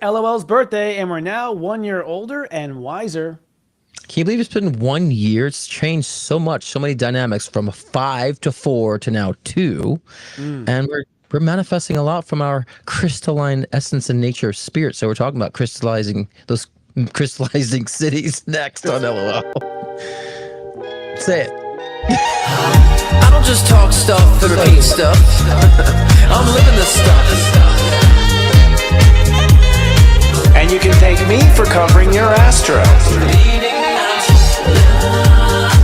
LOL's birthday, and we're now 1 year older and wiser. Can you believe it's been 1 year? It's changed so much, so many dynamics from 5 to 4 to now 2. Mm. And we're manifesting a lot from our crystalline essence and nature of spirit. So we're talking about crystallizing cities next on LOL. Say it. I don't just talk stuff and repeat stuff. I'm living the stuff. And you can thank me for covering your astro. Leading out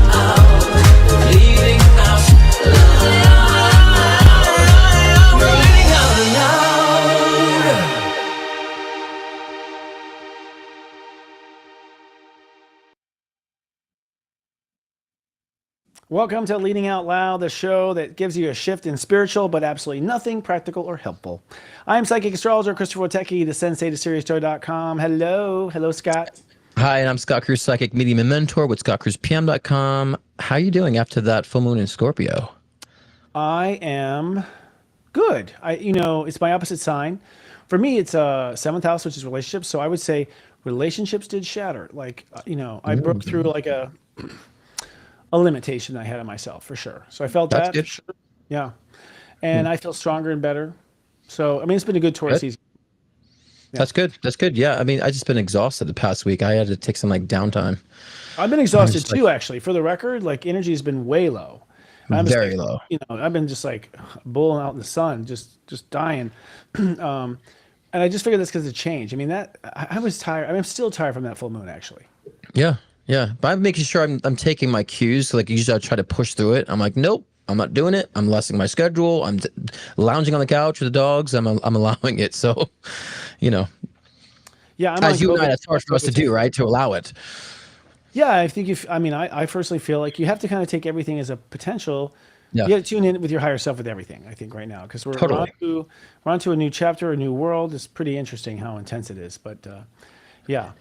loud. Leading out loud. Leading out loud. Welcome to Leading Out Loud, the show that gives you a shift in spiritual, but absolutely nothing practical or helpful. I'm psychic astrologer Christopher Wotecki, the sensei to SiriusStar.com. Hello, Scott. Hi, and I'm Scott Cruz, psychic medium and mentor with ScottCruzPM.com. How are you doing after that full moon in Scorpio? I am good. It's my opposite sign. For me, it's seventh house, which is relationships. So I would say relationships did shatter. I broke through like a limitation I had on myself for sure. So I felt That's that. good. For sure. Yeah. And I feel stronger and better. So, it's been a good Taurus season. Yeah. That's good. That's good. Yeah. I just been exhausted the past week. I had to take some downtime. I've been exhausted too, actually. For the record, energy has been way low. Very low. I've been just bulling out in the sun, just dying. And I just figured that's because of change. I was tired. I'm still tired from that full moon, actually. Yeah. Yeah. But I'm making sure I'm taking my cues. Usually I try to push through it. I'm like, nope, I'm not doing it. I'm lessening my schedule. I'm lounging on the couch with the dogs. I'm allowing it. So, Yeah. as you and I, that's hard for us to do, right? To allow it. Yeah. I think I personally feel like you have to kind of take everything as a potential. Yeah. You got to tune in with your higher self with everything, I think, right now, because we're on to a new chapter, a new world. It's pretty interesting how intense it is, but yeah,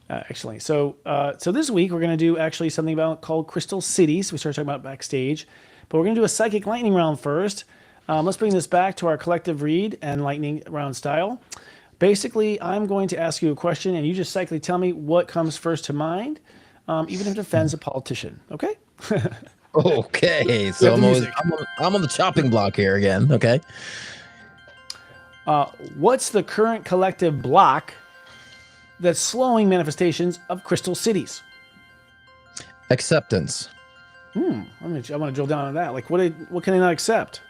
excellent. So this week we're going to do actually something called crystal cities. We started talking about backstage, but we're going to do a psychic lightning round first. Let's bring this back to our collective read and lightning round style. Basically, I'm going to ask you a question, and you just psychically tell me what comes first to mind, even if it offends a politician. Okay? Okay, so I'm on the chopping block here again. Okay. What's the current collective block that's slowing manifestations of crystal cities? Acceptance. I want to drill down on that. What can they not accept?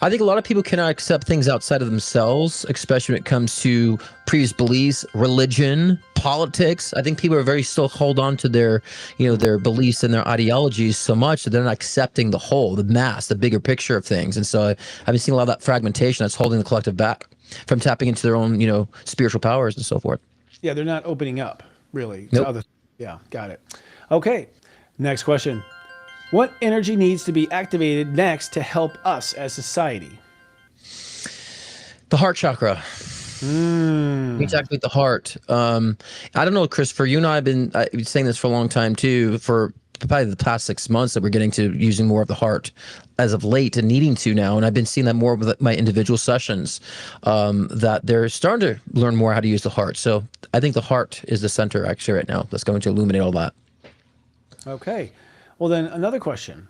I think a lot of people cannot accept things outside of themselves, especially when it comes to previous beliefs, religion, politics. I think people are very still hold on to their beliefs and their ideologies so much that they're not accepting the whole, the mass, the bigger picture of things. And so I've been seeing a lot of that fragmentation that's holding the collective back from tapping into their own, spiritual powers and so forth. Yeah, they're not opening up really to Nope. other. Yeah, got it. Okay, next question. What energy needs to be activated next to help us as society? The heart chakra. We need to activate the heart. I don't know, Christopher, you and I have been saying this for a long time too, for probably the past 6 months, that we're getting to using more of the heart as of late and needing to now. And I've been seeing that more with my individual sessions, that they're starting to learn more how to use the heart. So I think the heart is the center actually right now that's going to illuminate all that. Okay. Well, then another question.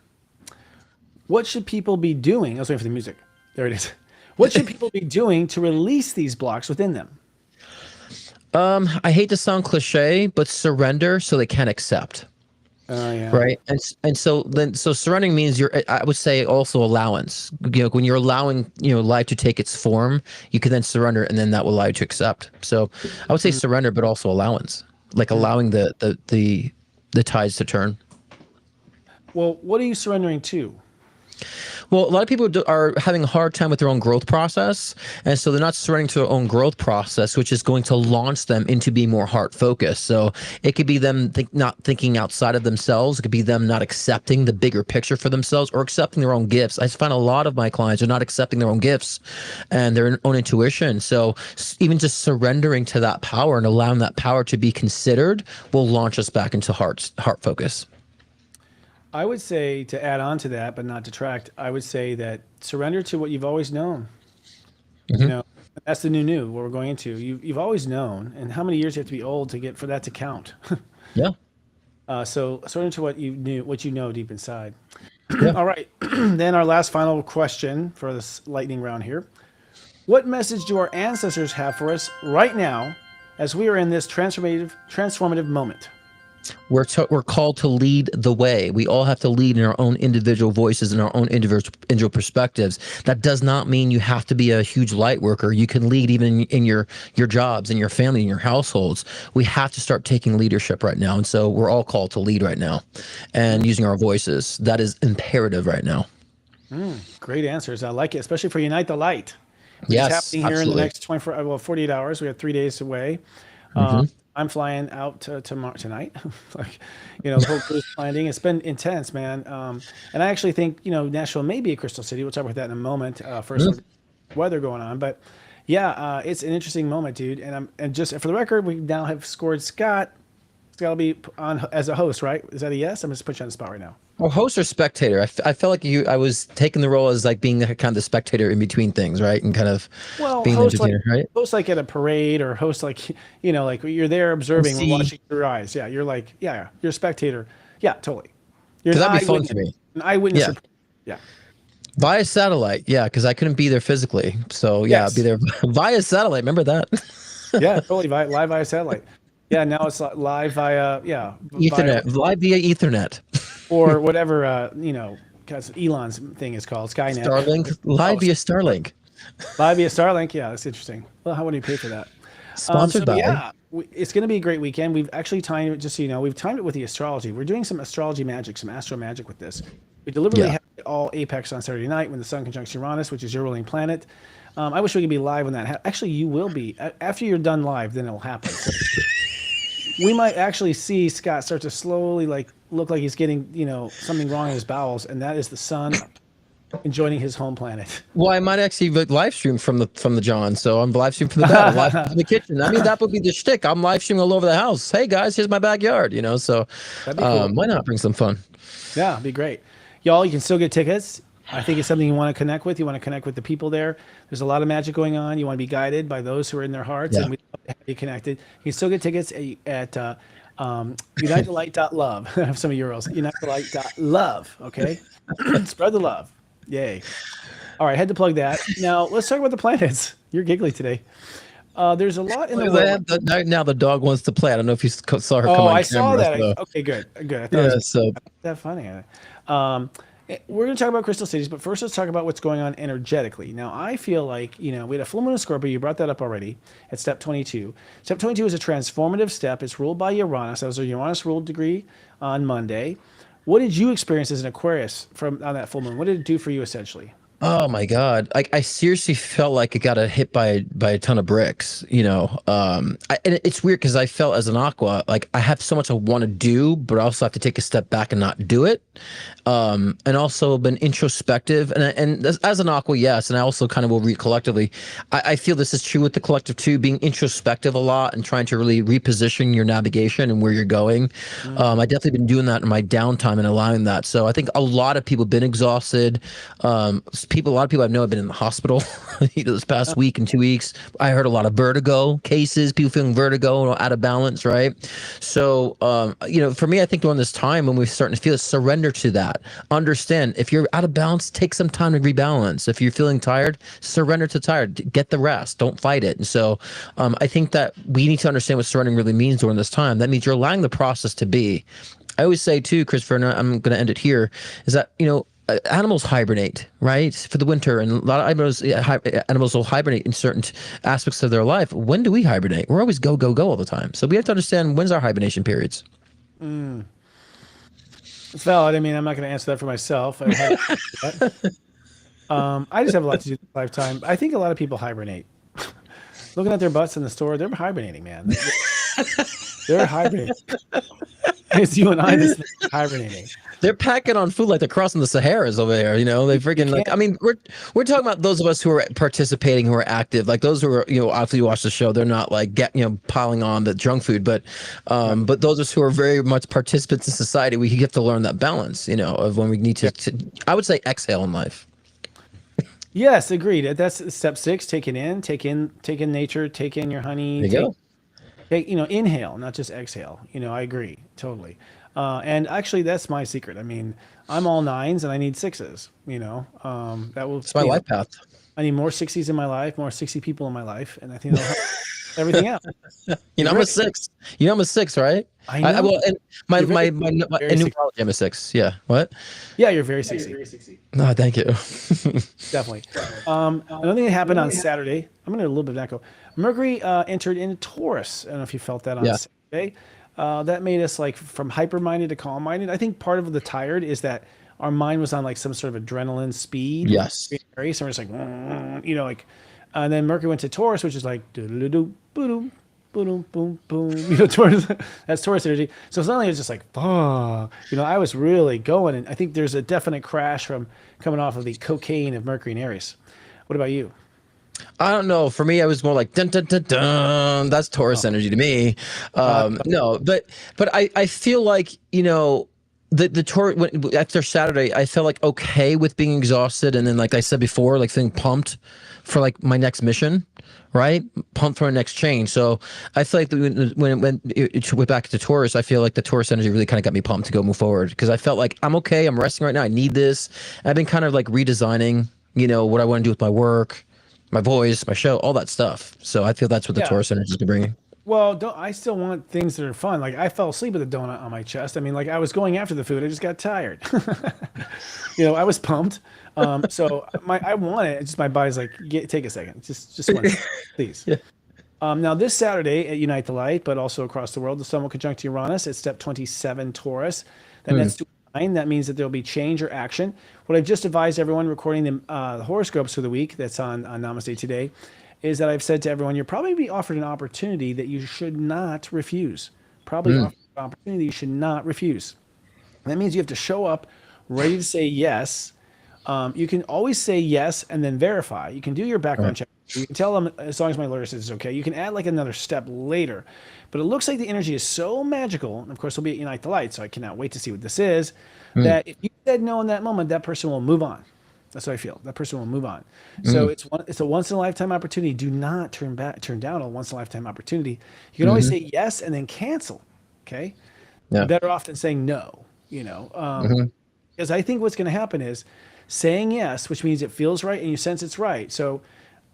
What should people be doing? I was waiting for the music. There it is. What should people be doing to release these blocks within them? I hate to sound cliche, but surrender so they can accept. Yeah. Right. So surrendering means I would say also allowance. When you're allowing, life to take its form, you can then surrender, and then that will allow you to accept. So I would say surrender, but also allowance, allowing the tides to turn. Well, what are you surrendering to? Well, a lot of people are having a hard time with their own growth process, and so they're not surrendering to their own growth process, which is going to launch them into being more heart focused. So it could be them not thinking outside of themselves. It could be them not accepting the bigger picture for themselves or accepting their own gifts. I find a lot of my clients are not accepting their own gifts and their own intuition. So even just surrendering to that power and allowing that power to be considered will launch us back into heart focus. I would say, to add on to that, but not detract, I would say that surrender to what you've always known. And That's the new what we're going into. You've always known, and how many years you have to be old to get for that to count. Yeah. So sort of to what you know deep inside. Yeah. All right, then our last final question for this lightning round here. What message do our ancestors have for us right now as we are in this transformative moment? We're called to lead the way. We all have to lead in our own individual voices and our own individual perspectives. That does not mean you have to be a huge light worker. You can lead even in your jobs, in your family, in your households. We have to start taking leadership right now. And so we're all called to lead right now and using our voices. That is imperative right now. Great answers. I like it, especially for Unite the Light. Which Yes, is happening here absolutely. in the next 48 hours. We have 3 days away. Mm-hmm. I'm flying out tomorrow tonight. Like, the whole cruise planning. It's been intense, man. And I actually think, Nashville may be a crystal city. We'll talk about that in a moment. First, weather going on, but yeah, it's an interesting moment, dude. And just for the record, we now have scored Scott. Scott will be on as a host, right? Is that a yes? I'm just put you on the spot right now. Well, host or spectator? I felt like I was taking the role as like being the, kind of the spectator in between things, right? And kind of being the entertainer, right? Host like at a parade, or host like, like you're there observing, watching through your eyes. Yeah, you're like, yeah, you're a spectator. Yeah, totally. You're an That'd be fun eyewitness. for me. An eyewitness. Yeah. Yeah. Via satellite, yeah, because I couldn't be there physically. So yeah, Yes. I'd be there via satellite. Remember that? Yeah, totally. Live via satellite. Yeah, now it's live via, Ethernet, live via Ethernet. or whatever, because Elon's thing is called Skynet. Starlink, live via Starlink. Live via Starlink. Yeah, that's interesting. Well, how would you pay for that? Sponsored by. Yeah, it's going to be a great weekend. We've actually timed it, just so you know, we've timed it with the astrology. We're doing some astrology magic, some astro magic with this. We deliberately had it all apex on Saturday night when the sun conjuncts Uranus, which is your ruling planet. I wish we could be live when that actually, you will be. After you're done live, then it'll happen. So we might actually see Scott start to slowly look like he's getting, something wrong in his bowels, and that is the sun enjoying his home planet. Well, I might actually live stream from the John. So I'm live streaming from the bed, live from the kitchen. I mean, that would be the shtick. I'm live streaming all over the house. Hey guys, here's my backyard. So That'd be cool. why not bring some fun? Yeah, it'd be great. Y'all, you can still get tickets. I think it's something you want to connect with. You want to connect with the people there. There's a lot of magic going on. You want to be guided by those who are in their hearts, and we love to have you connected. You can still get tickets at unitethelight.love. I have some euros. Unitethelight.love. Okay, spread the love. Yay! All right, had to plug that. Now let's talk about the planets. You're giggly today. There's a lot in the world. Now the dog wants to play. I don't know if you saw her come on I camera. saw that. So. Okay, good. I thought it was so that funny. We're going to talk about crystal cities, but first let's talk about what's going on energetically. Now, I feel like, we had a full moon of Scorpio. You brought that up already at step 22. Step 22 is a transformative step. It's ruled by Uranus. That was a Uranus ruled degree on Monday. What did you experience as an Aquarius on that full moon? What did it do for you essentially? Oh my God. I seriously felt like it got hit by a ton of bricks, and it's weird because I felt as an Aqua, like I have so much I want to do, but I also have to take a step back and not do it. And also been introspective and as an Aqua, yes. And I also kind of will read collectively. I feel this is true with the collective too, being introspective a lot and trying to really reposition your navigation and where you're going. I definitely been doing that in my downtime and allowing that. So I think a lot of people have been exhausted. A lot of people I know have been in the hospital this past week and 2 weeks. I heard a lot of vertigo cases, people feeling vertigo, out of balance, right? So, for me, I think during this time when we're starting to feel it, surrender to that. Understand if you're out of balance, take some time to rebalance. If you're feeling tired, surrender to tired. Get the rest. Don't fight it. And so I think that we need to understand what surrendering really means during this time. That means you're allowing the process to be. I always say too, Christopher, and I'm going to end it here, is that, animals hibernate, right, for the winter, and a lot of animals will hibernate in certain aspects of their life. When do we hibernate? We're always go all the time. So we have to understand when's our hibernation periods. It's valid. I mean, I'm not going to answer that for myself. I just have a lot to do this lifetime. I think a lot of people hibernate. Looking at their butts in the store, they're hibernating, man. They're hibernating. It's you and I that's hibernating. They're packing on food like they're crossing the Saharas over there. They freaking we're talking about those of us who are participating, who are active, like those who are, after you watch the show, they're not like piling on the junk food, but those of us who are very much participants in society, we have to learn that balance, of when we need to I would say exhale in life. Yes, agreed. That's step 6. Take in nature, take in your honey, There you go. inhale, not just exhale. I agree totally. And actually, that's my secret. I mean, I'm all 9s and I need 6s. That will, It's my life path. I need more 60s in my life, more 60 people in my life, and I think that'll help everything else. I'm a 6. I'm a 6, right? I know. Well, and my You're very- in numerology, I'm a 6. Yeah. What? Yeah, you're very 60. No, thank you. Definitely. Another thing that happened on Saturday, I'm going to do a little bit of echo. Mercury entered into Taurus. I don't know if you felt that on Yeah. Saturday. That made us like from hyper-minded to calm-minded. I think part of the tired is that our mind was on like some sort of adrenaline speed. Yes. So we're just like, and then Mercury went to Taurus, which is like, do-do-do-do, boom, boom, boom, boom. Taurus, that's Taurus energy. So suddenly it's just like, I was really going. And I think there's a definite crash from coming off of the cocaine of Mercury and Aries. What about you? I don't know. For me, I was more like dun dun dun dun. That's Taurus energy to me. No, but I feel like the Taurus after Saturday, I felt like okay with being exhausted, and then like I said before, like feeling pumped for like my next mission, right? Pumped for my next change. So I feel like when it went back to Taurus, I feel like the Taurus energy really kind of got me pumped to go move forward because I felt like I'm okay. I'm resting right now. I need this. I've been kind of like redesigning, what I want to do with my work, my voice, my show, all that stuff. So I feel that's what the Taurus energy is bringing. Well, I still want things that are fun. Like I fell asleep with a donut on my chest. I mean, like I was going after the food. I just got tired. I was pumped. So I want it. It's just my body's like, take a second. Just one second, please. Yeah. Now this Saturday at Unite the Light, but also across the world, the Sun will conjunct Uranus at step 27 Taurus. That's 9. That means that there will be change or action. What I've just advised everyone recording the horoscopes for the week that's on Namaste Today is that I've said to everyone, you're probably be offered an opportunity that you should not refuse. Offered an opportunity you should not refuse. That means you have to show up ready to say yes. You can always say yes and then verify. You can do your background check. You can tell them, as long as my lawyer says it's okay, you can add like another step later. But it looks like the energy is so magical, and of course we'll be at Unite the Light, so I cannot wait to see what this is, that if you said no in that moment, that person will move on. That's what I feel. That person will move on. So it's a once in a lifetime opportunity. Do not turn down a once in a lifetime opportunity. You can always say yes and then cancel. Okay. Yeah. Better off than saying no, because I think what's going to happen is saying yes, which means it feels right and you sense it's right. So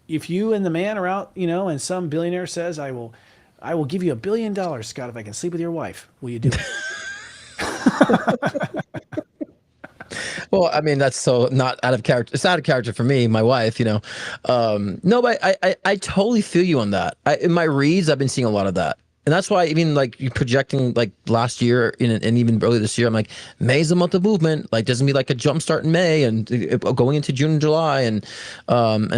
if you and the man are out, and some billionaire says, I will give you $1 billion, Scott, if I can sleep with your wife, will you do it? Well, I mean, that's so not out of character. It's out of character for me, my wife, No, but I totally feel you on that. In my reads, I've been seeing a lot of that. And that's why even like you projecting like last year and even early this year, I'm like, May's the month of movement. Like doesn't be like a jump start in May and going into June and July. And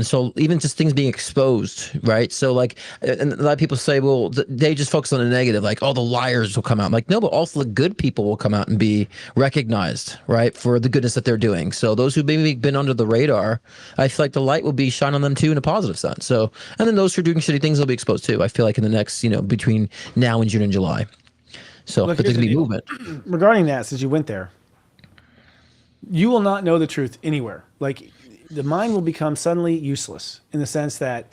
so even just things being exposed, right? So like, and a lot of people say, well, they just focus on the negative, like, oh, the liars will come out. I'm like, no, but also the good people will come out and be recognized, right? For the goodness that they're doing. So those who maybe been under the radar, I feel like the light will be shine on them too in a positive sense. So, and then those who are doing shitty things will be exposed too. I feel like in the next, between now in June and July. So Look, but there's gonna be movement. Regarding that, since you went there, you will not know the truth anywhere. Like the mind will become suddenly useless in the sense that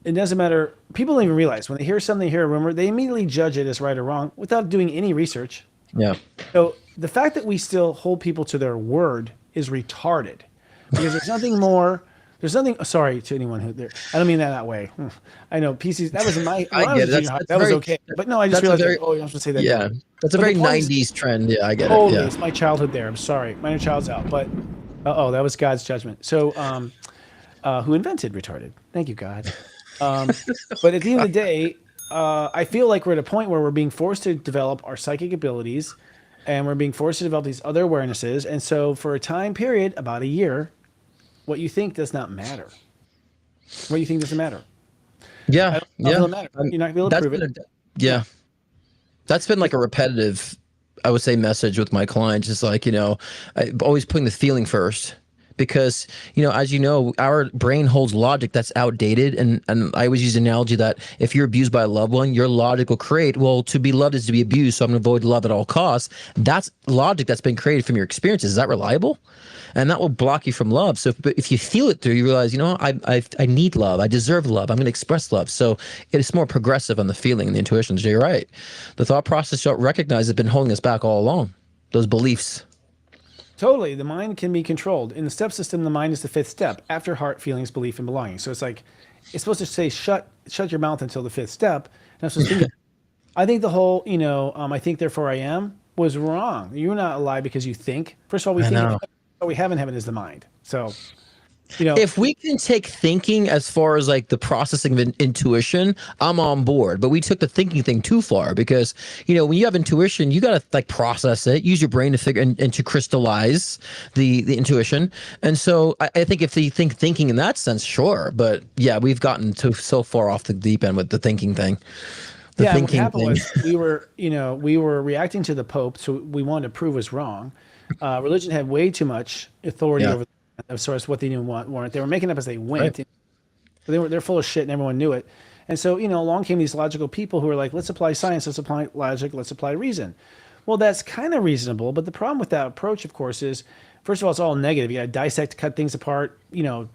it doesn't matter. People don't even realize when they hear something, hear a rumor, they immediately judge it as right or wrong without doing any research. Yeah. So the fact that we still hold people to their word is retarded because there's nothing more. There's nothing. Sorry to anyone who there. I don't mean that way. I know PCs. That was my. I get it. That was okay. But no, I just realized. You're not supposed to say that. Yeah, that's a very '90s trend. Yeah, I get it. Yeah. It's my childhood. There. I'm sorry. My inner child's out. But that was God's judgment. So, who invented retarded? Thank you, God. But at the end of the day, I feel like we're at a point where we're being forced to develop our psychic abilities, and we're being forced to develop these other awarenesses. And so, for a time period, about a year. What you think does not matter. What you think doesn't matter. Yeah, Doesn't matter. You're not going to be able to prove it. Yeah, that's been like a repetitive, I would say, message with my clients. It's like I'm always putting the feeling first because, as you know, our brain holds logic that's outdated. And I always use the analogy that if you're abused by a loved one, your logic will create, well, to be loved is to be abused, so I'm going to avoid love at all costs. That's logic that's been created from your experiences. Is that reliable? And that will block you from love. So if you feel it through, you realize, I need love. I deserve love. I'm going to express love. So it's more progressive on the feeling and the intuition. So you're right. The thought process you don't recognize has been holding us back all along. Those beliefs. Totally. The mind can be controlled. In the step system, the mind is the fifth step after heart, feelings, belief, and belonging. So it's like, it's supposed to say, shut your mouth until the fifth step. And I was just thinking, I think the whole, I think therefore I am was wrong. You're not alive because you think. First of all, we think what we have in heaven is the mind. So, if we can take thinking as far as like the processing of intuition, I'm on board. But we took the thinking thing too far because, when you have intuition, you got to like process it, use your brain to figure and to crystallize the intuition. And so I think if they think thinking in that sense, sure. But yeah, we've gotten so far off the deep end with the thinking thing. What happened was we were reacting to the Pope, so we wanted to prove was wrong. Religion had way too much authority over as far as what they didn't want. They were making up as they went. Right. They're full of shit, and everyone knew it. And so, along came these logical people who were like, let's apply science, let's apply logic, let's apply reason. Well, that's kind of reasonable, but the problem with that approach, of course, is, first of all, it's all negative. You got to dissect, cut things apart,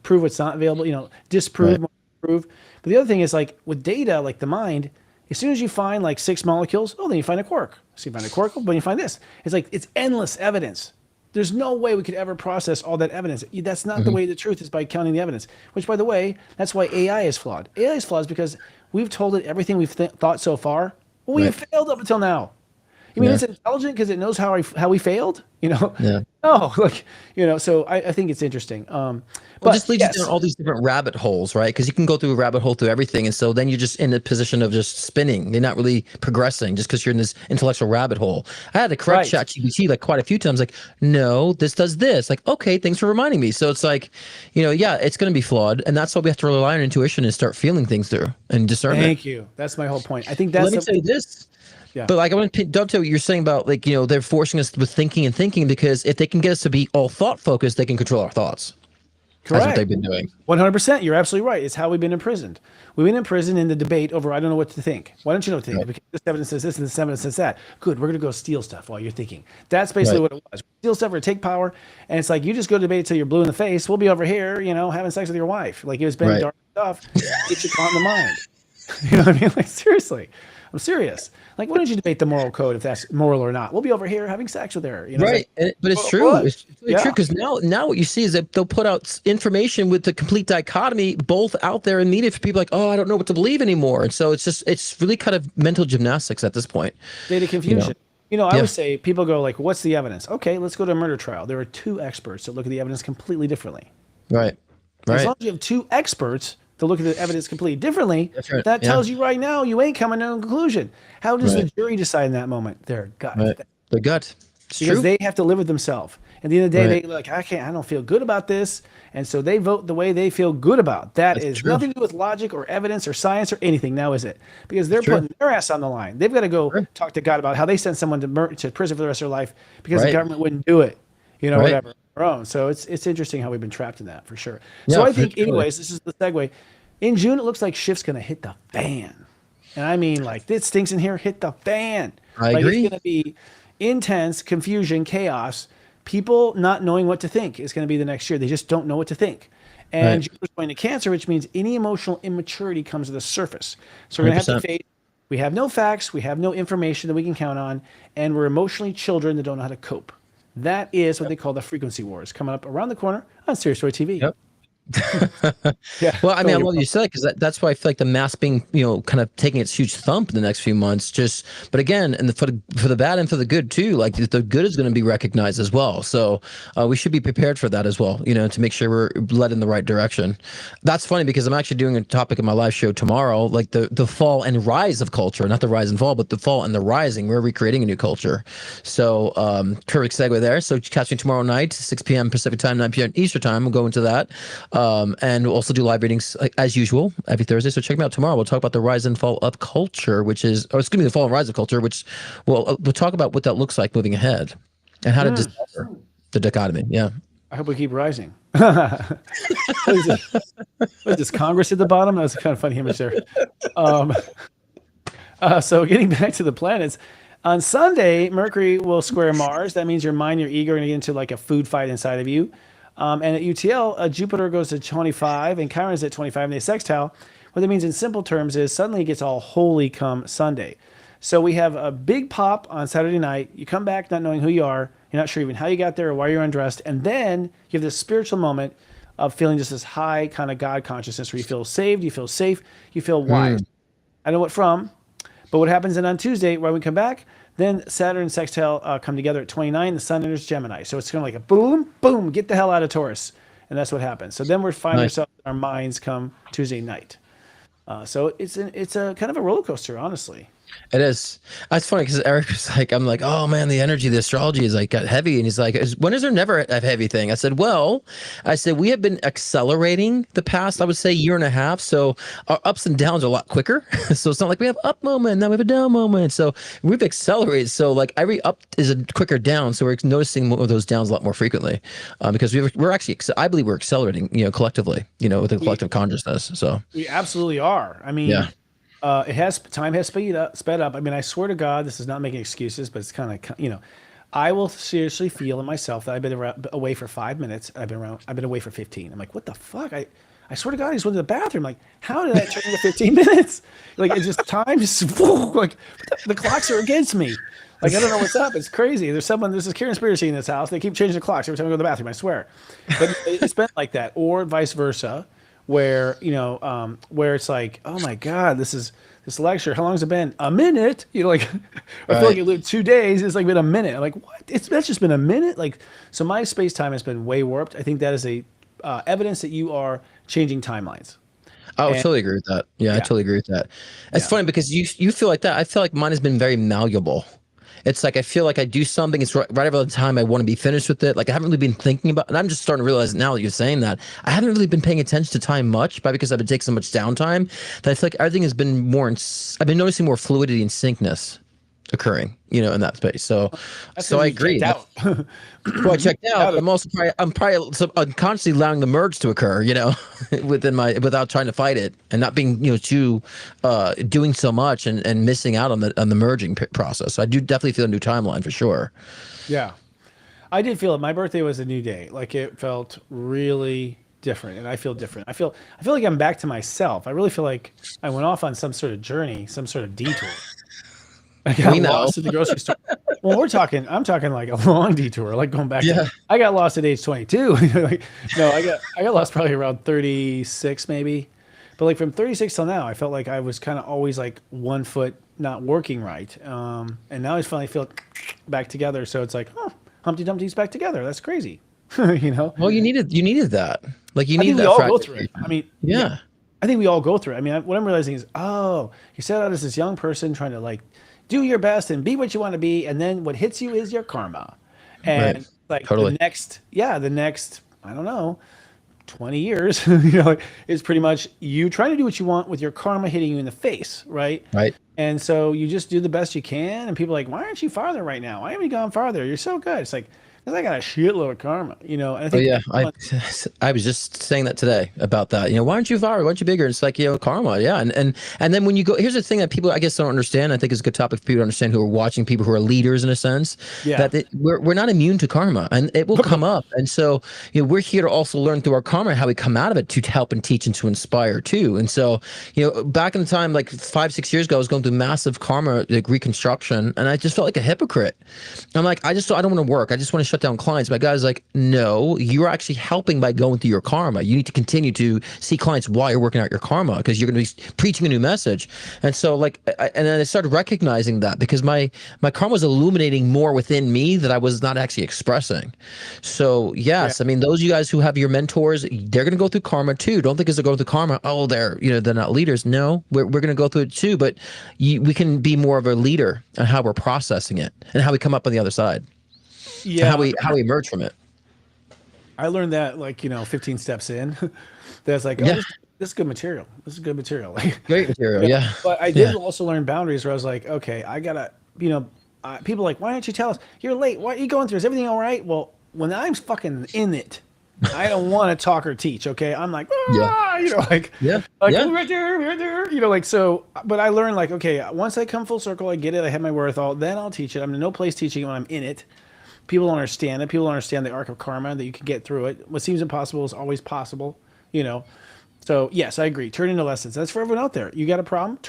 prove what's not available, disprove, prove. But the other thing is, like, with data, like the mind, as soon as you find like 6 molecules, then you find a quark. So you find a quark, but you find this. It's like, it's endless evidence. There's no way we could ever process all that evidence. That's not the way the truth is, by counting the evidence, which, by the way, that's why AI is flawed. AI is flawed because we've told it everything we've thought so far. Well, we have failed up until now. You mean it's intelligent because it knows how we failed? Yeah. No, so I think it's interesting. But it just leads you down all these different rabbit holes, right? Because you can go through a rabbit hole through everything. And so then you're just in a position of just spinning. You're not really progressing just because you're in this intellectual rabbit hole. I had to correct ChatGPT like quite a few times, like, no, this does this. Like, okay, thanks for reminding me. So it's like, it's going to be flawed. And that's why we have to rely on intuition and start feeling things through and discernment. Thank you. That's my whole point. I think that's— Let me say this. Yeah. But like I want to dovetail what you're saying about like, they're forcing us with thinking because if they can get us to be all thought focused, they can control our thoughts. Correct. That's what they've been doing. 100%. You're absolutely right. It's how we've been imprisoned. We've been imprisoned in the debate over, I don't know what to think. Why don't you know what to think? Right. Because this evidence says this and this evidence says that. Good. We're going to go steal stuff while you're thinking. That's basically what it was. Steal stuff or take power. And it's like, you just go debate until you're blue in the face. We'll be over here, having sex with your wife. Like, it was been dark stuff. Get you caught in the mind. You know what I mean? Like, seriously. I'm serious. Like, why don't you debate the moral code if that's moral or not? We'll be over here having sex with her. Right. But it's true. It's really true because now what you see is that they'll put out information with the complete dichotomy, both out there and needed for people like, oh, I don't know what to believe anymore. And so it's really kind of mental gymnastics at this point. Data confusion. I would say people go like, what's the evidence? Okay, let's go to a murder trial. There are 2 experts that look at the evidence completely differently. Right. As long as you have 2 experts to look at the evidence completely differently, that tells you right now you ain't coming to a conclusion. How does the jury decide in that moment? Their gut. Their gut. It's because true. they have to live with themselves. At the end of the day, they like, I don't feel good about this. And so they vote the way they feel good about. That's nothing to do with logic or evidence or science or anything. Now, is it? Because they're putting their ass on the line. They've got to go talk to God about how they sent someone to prison for the rest of their life because the government wouldn't do it. Whatever. So it's interesting how we've been trapped in that for sure. So I think, anyways, this is the segue. In June, it looks like shit's going to hit the fan. And I mean, like, this stinks in here, hit the fan. I agree. It's going to be intense, confusion, chaos. People not knowing what to think is going to be the next year. They just don't know what to think. And Jupiter's going to Cancer, which means any emotional immaturity comes to the surface. So we're going to have to face, we have no facts, we have no information that we can count on, and we're emotionally children that don't know how to cope. That is what they call the frequency wars, coming up around the corner on Serious Story TV. Yep. Well, I mean, I love what you said because that's why I feel like the mask being, kind of taking its huge thump in the next few months. But again, and for the bad and for the good too. Like the good is going to be recognized as well. So we should be prepared for that as well. To make sure we're led in the right direction. That's funny because I'm actually doing a topic in my live show tomorrow, like the fall and rise of culture, not the rise and fall, but the fall and the rising. We're recreating a new culture. So perfect segue there. So catch me tomorrow night, 6 p.m. Pacific time, 9 p.m. Eastern time. We'll go into that. And we'll also do live readings as usual every Thursday. So check me out tomorrow. We'll talk about the rise and fall of culture, the fall and rise of culture, which we'll talk about what that looks like moving ahead and how to discover the dichotomy. Yeah. I hope we keep rising. What is it? What is this, Congress at the bottom? That was a kind of funny image there. Um, so getting back to the planets, on Sunday, Mercury will square Mars. That means your mind, your ego are going to get into like a food fight inside of you. And at UTL, Jupiter goes to 25 and Chiron is at 25 and they sextile. What that means in simple terms is suddenly it gets all holy come Sunday. So we have a big pop on Saturday night. You come back not knowing who you are. You're not sure even how you got there or why you're undressed. And then you have this spiritual moment of feeling just this high kind of God consciousness where you feel saved, you feel safe, you feel wise. I know what from. But what happens then on Tuesday, when we come back, then Saturn and sextile come together at 29. The sun enters Gemini. So it's kind of like a boom, boom, get the hell out of Taurus. And that's what happens. So then we find ourselves, our minds come Tuesday night. So it's a kind of a roller coaster, honestly. It is. That's funny because Eric was like, I'm like, oh man, the energy, the astrology is like got heavy. And he's like, when is there never a heavy thing? I said, we have been accelerating the past, I would say, year and a half. So our ups and downs are a lot quicker. So it's not like we have up moment, now we have a down moment. So we've accelerated. So like every up is a quicker down. So we're noticing more of those downs a lot more frequently because we're actually, I believe we're accelerating, collectively, with a collective consciousness. So we absolutely are. I mean, yeah. Time has sped up. I mean, I swear to God, this is not making excuses, but it's kind of, I will seriously feel in myself that I've been away for 5 minutes. I've been away for 15. I'm like, what the fuck? I swear to God, I just went to the bathroom. Like, how did that turn into 15 minutes? Like, it's just time just like the clocks are against me. Like, I don't know what's up. It's crazy. There's this conspiracy in this house. They keep changing the clocks every time I go to the bathroom. I swear. But it's been like that, or vice versa. Where where it's like, oh my God, this lecture, how long has it been? A minute? Like I feel like it lived 2 days. It's like been a minute. I'm like, what? That's just been a minute. Like, so my space time has been way warped. I think that is a evidence that you are changing timelines. I would totally agree with that. Yeah, I totally agree with that. It's funny because you feel like that. I feel like mine has been very malleable. It's like I feel like I do something. It's right about the time I want to be finished with it. Like I haven't really been thinking about, and I'm just starting to realize now that you're saying that I haven't really been paying attention to time much, but because I've been taking so much downtime that I feel like everything has been more. I've been noticing more fluidity and syncness occurring, in that space. So I agree. Well, I checked out. I'm probably unconsciously allowing the merge to occur, without trying to fight it and not being, too doing so much and missing out on the merging process. So I do definitely feel a new timeline for sure. Yeah, I did feel it. My birthday was a new day. Like it felt really different, and I feel different. I feel like I'm back to myself. I really feel like I went off on some sort of journey, some sort of detour. I got lost at the grocery store. Well, I'm talking like a long detour, like going back. Yeah. I got lost at age 22. I got lost probably around 36 maybe. But like from 36 till now, I felt like I was kind of always like 1 foot not working right. And now I finally feel back together. So it's like, Humpty Dumpty's back together. That's crazy. Well, you needed that. Like you need that. We all go through it. I mean, yeah. I think we all go through it. I mean, what I'm realizing is, you set out as this young person trying to like do your best and be what you want to be, and then what hits you is your karma. And like totally. the next, I don't know, 20 years, is pretty much you trying to do what you want with your karma hitting you in the face, right? Right. And so you just do the best you can, and people are like, why aren't you farther right now? Why haven't you gone farther? You're so good. It's like, because I got a shitload of karma, And I think I was just saying that today about that. Why aren't you viral? Why aren't you bigger? It's like, karma. Yeah. And then when you go, here's the thing that people, I guess, don't understand. I think it's a good topic for people to understand who are watching, people who are leaders in a sense, that we're not immune to karma and it will come up. And so, we're here to also learn through our karma how we come out of it to help and teach and to inspire too. And so, back in the time, like 5-6 years ago, I was going through massive karma, like reconstruction, and I just felt like a hypocrite. I'm like, I don't want to work. I just want to shut down clients. My guy's like, no, you're actually helping by going through your karma. You need to continue to see clients while you're working out your karma because you're going to be preaching a new message. And so and then I started recognizing that because my karma was illuminating more within me that I was not actually expressing. So yes, I mean, those of you guys who have your mentors, they're going to go through karma too. Don't think as they go through karma, they're not leaders. No, we're going to go through it too, but we can be more of a leader on how we're processing it and how we come up on the other side. Yeah, how we emerge from it. I learned that 15 steps in. That's like, this is good material. This is good material. Great material, yeah. But I did also learn boundaries where I was like, okay, I gotta, people are like, why don't you tell us? You're late. What are you going through? Is everything all right? Well, when I'm fucking in it, I don't want to talk or teach. Okay. I'm like, Yeah. like, Yeah. like Yeah. right there, like, so, but I learned like, okay, once I come full circle, I get it. I have my wherewithal, then I'll teach it. I'm in no place teaching it when I'm in it. People don't understand it. People don't understand the arc of karma, that you can get through it. What seems impossible is always possible, you know? So yes, I agree. Turn into lessons. That's for everyone out there. You got a problem?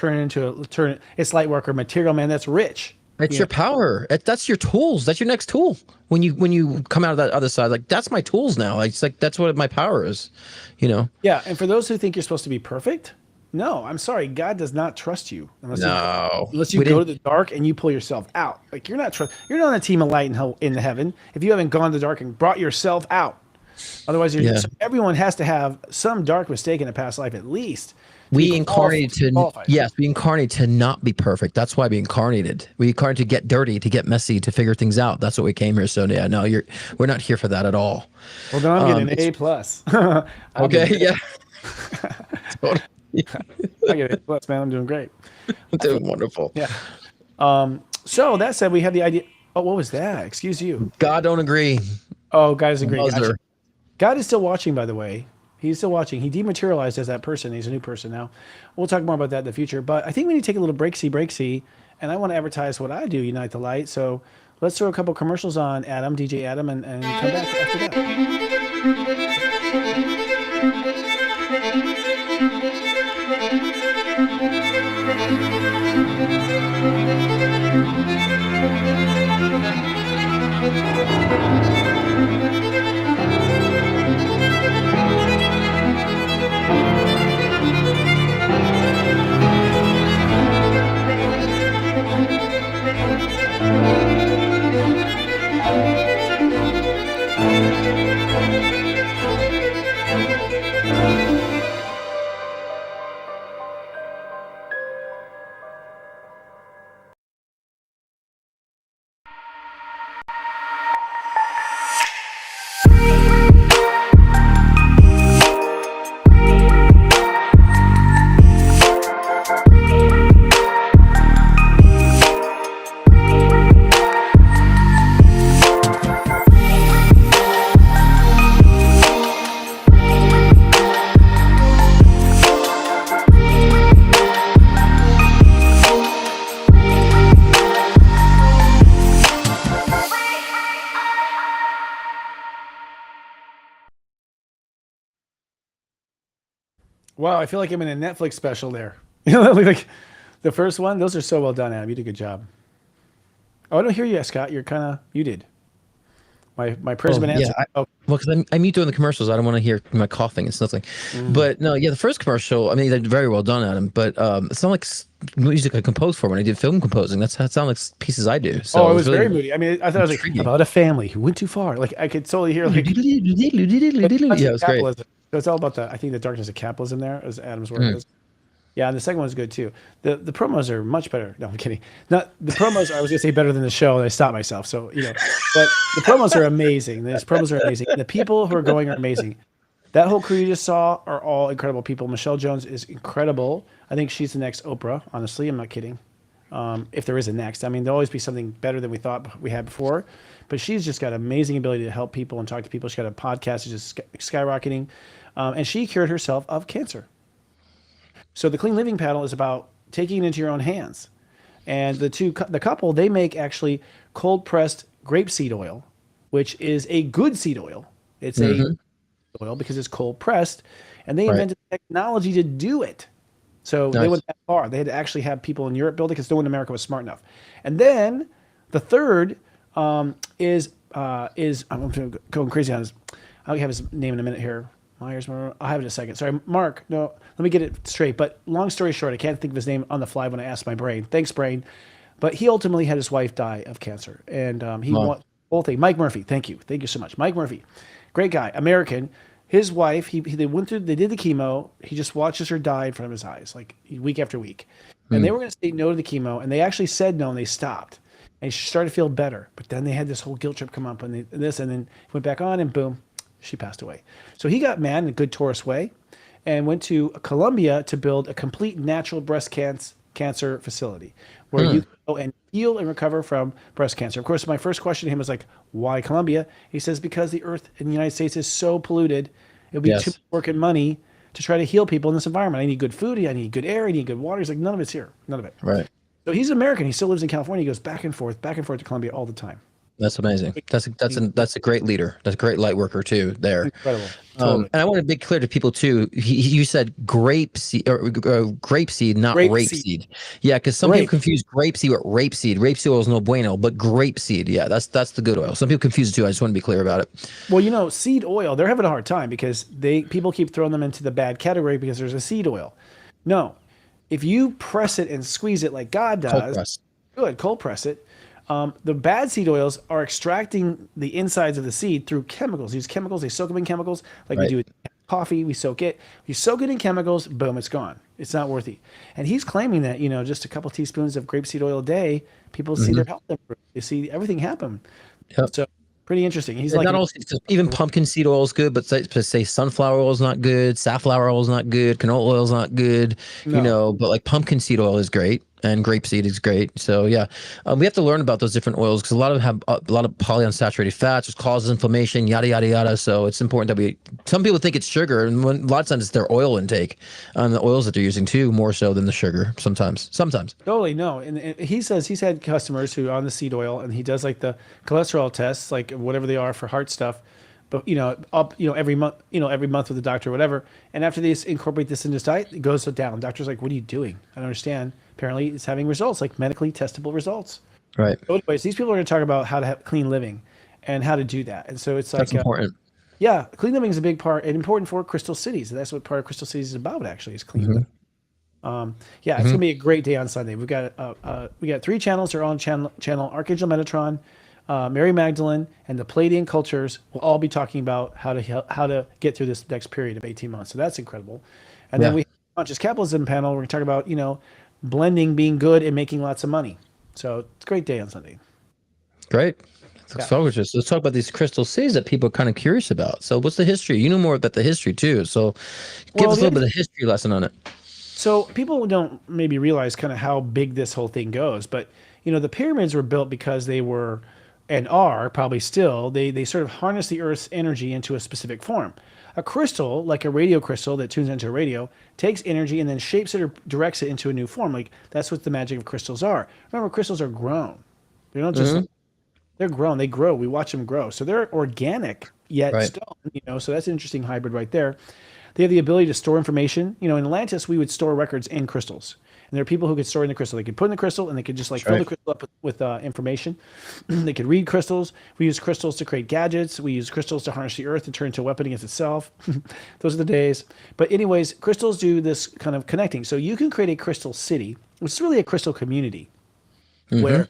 It's light work or material man. That's rich. It's your power. That's your tools. That's your next tool. When you come out of that other side, like that's my tools now. It's like that's what my power is, you know. Yeah, and for those who think you're supposed to be perfect, no, I'm sorry. God does not trust you unless you go to the dark and you pull yourself out. Like you're not on a team of light in heaven if you haven't gone to the dark and brought yourself out. Otherwise, so everyone has to have some dark mistake in a past life at least. We incarnated to not be perfect. That's why we incarnated. We incarnated to get dirty, to get messy, to figure things out. That's what we came here. So yeah, no, we're not here for that at all. Well, then I'm getting an A plus. Okay, yeah. I get an A plus, man. I'm doing great. I'm doing wonderful. Yeah. So that said, we have the idea. Oh, what was that? Excuse you. God don't agree. Oh, God doesn't agree. Gotcha. God is still watching, by the way. He's still watching. He dematerialized as that person. He's a new person now. We'll talk more about that in the future. But I think we need to take a little breaksy, and I want to advertise what I do, Unite the Light. So let's throw a couple commercials on Adam, DJ Adam, and come back after that. Wow, I feel like I'm in a Netflix special there. Like the first one. Those are so well done, Adam. You did a good job. Oh, I don't hear you, Scott. You're kind of muted. My prism and answer. Well, because I mute during the commercials. I don't want to hear my coughing and sniffling. But no, yeah, the first commercial. I mean, they're very well done, Adam. But it sounded like music I composed for when I did film composing. That sounds like pieces I do. So it was really very moody. I mean, I thought it was like about a family who went too far. Like I could totally hear. Like, yeah, it was great. So it's all about I think the darkness of capitalism there, as Adam's word is. Yeah, and the second one's good too. The promos are much better. No, I'm kidding. Not the promos. I was gonna say better than the show, and I stopped myself. So but the promos are amazing. These promos are amazing. The people who are going are amazing. That whole crew you just saw are all incredible people. Michelle Jones is incredible. I think she's the next Oprah. Honestly, I'm not kidding. If there is a next, I mean, there'll always be something better than we thought we had before. But she's just got amazing ability to help people and talk to people. She's got a podcast that's just skyrocketing, and she cured herself of cancer. So the Clean Living Paddle is about taking it into your own hands. And the couple, they make actually cold pressed grapeseed oil, which is a good seed oil. It's a oil because it's cold pressed, and they invented technology to do it. So they went that far. They had to actually have people in Europe build it because no one in America was smart enough. And then the third is I'm going crazy on this. I'll have his name in a minute here. Myers, I'll have it in a second. Sorry, Mark. No, let me get it straight. But long story short, I can't think of his name on the fly when I asked my brain. Thanks, brain. But he ultimately had his wife die of cancer, and he won the whole thing. Mike Murphy, thank you so much, Mike Murphy, great guy, American. His wife, they did the chemo. He just watches her die in front of his eyes, like week after week. And they were going to say no to the chemo, and they actually said no, and they stopped. And she started to feel better, but then they had this whole guilt trip come up, and then went back on, and boom, she passed away. So he got mad in a good Taurus way and went to Colombia to build a complete natural breast cancer facility where you go and heal and recover from breast cancer. Of course, my first question to him was like, why Colombia? He says, because the earth in the United States is so polluted, it would be too much work and money to try to heal people in this environment. I need good food, I need good air, I need good water. He's like, none of it's here, none of it. Right. So he's American. He still lives in California. He goes back and forth to Colombia all the time. That's amazing. That's a great leader. That's a great light worker too. There, incredible. Totally. And I want to be clear to people too. You said grape seed, grape seed, not rape seed. Yeah, because some people confuse grape seed with rape seed. Rape seed oil is no bueno, but grape seed, yeah, that's the good oil. Some people confuse it too. I just want to be clear about it. Well, seed oil, they're having a hard time because people keep throwing them into the bad category because there's a seed oil. No, if you press it and squeeze it like God does, cold press it. The bad seed oils are extracting the insides of the seed through chemicals. These chemicals, they soak them in chemicals like we do with coffee. We soak it in chemicals, boom, it's gone. It's not worthy. And he's claiming that, just a couple teaspoons of grapeseed oil a day, people see their health improve. They see everything happen. Yep. So pretty interesting. He's like, not all, even pumpkin seed oil is good, but say sunflower oil is not good, safflower oil is not good, canola oil is not good, but like pumpkin seed oil is great. And grapeseed is great. So yeah, we have to learn about those different oils because a lot of them have a lot of polyunsaturated fats, which causes inflammation, yada yada yada. So it's important that some people think it's sugar, and a lot of times it's their oil intake, the oils that they're using too, more so than the sugar. Sometimes. Totally no, and he says he's had customers who are on the seed oil, and he does like the cholesterol tests, like whatever they are for heart stuff. But every month with the doctor or whatever. And after they incorporate this into his diet, it goes down. The doctor's like, what are you doing? I don't understand. Apparently it's having results, like medically testable results. Right. So anyways, these people are going to talk about how to have clean living and how to do that. And so it's like, that's important. Yeah. Clean living is a big part and important for Crystal Cities. And that's what part of Crystal Cities is about, actually, is clean living. It's going to be a great day on Sunday. We got 3 channels. They're all on channel Archangel Metatron, Mary Magdalene, and the Palladian cultures will all be talking about how to get through this next period of 18 months. So that's incredible. And then we have a conscious capitalism panel. We're going to talk about, blending, being good, and making lots of money. So it's a great day on Sunday. Great. Let's talk about these crystal cities that people are kind of curious about. So what's the history? You know more about the history too. So give us a little bit of history lesson on it. So people don't maybe realize kind of how big this whole thing goes. But, the pyramids were built because they were and are probably still, they sort of harness the Earth's energy into a specific form. A crystal, like a radio crystal that tunes into a radio, takes energy and then shapes it or directs it into a new form. Like that's what the magic of crystals are. Remember, crystals are grown. They don't just they're grown. They grow. We watch them grow. So they're organic yet stone. So that's an interesting hybrid right there. They have the ability to store information. In Atlantis, we would store records in crystals. And there are people who could store in the crystal. They could put in the crystal and they could just fill the crystal up with information. They could read crystals. We use crystals to create gadgets. We use crystals to harness the earth and turn into a weapon against itself. Those are the days. But anyways, crystals do this kind of connecting. So you can create a crystal city, which is really a crystal community where,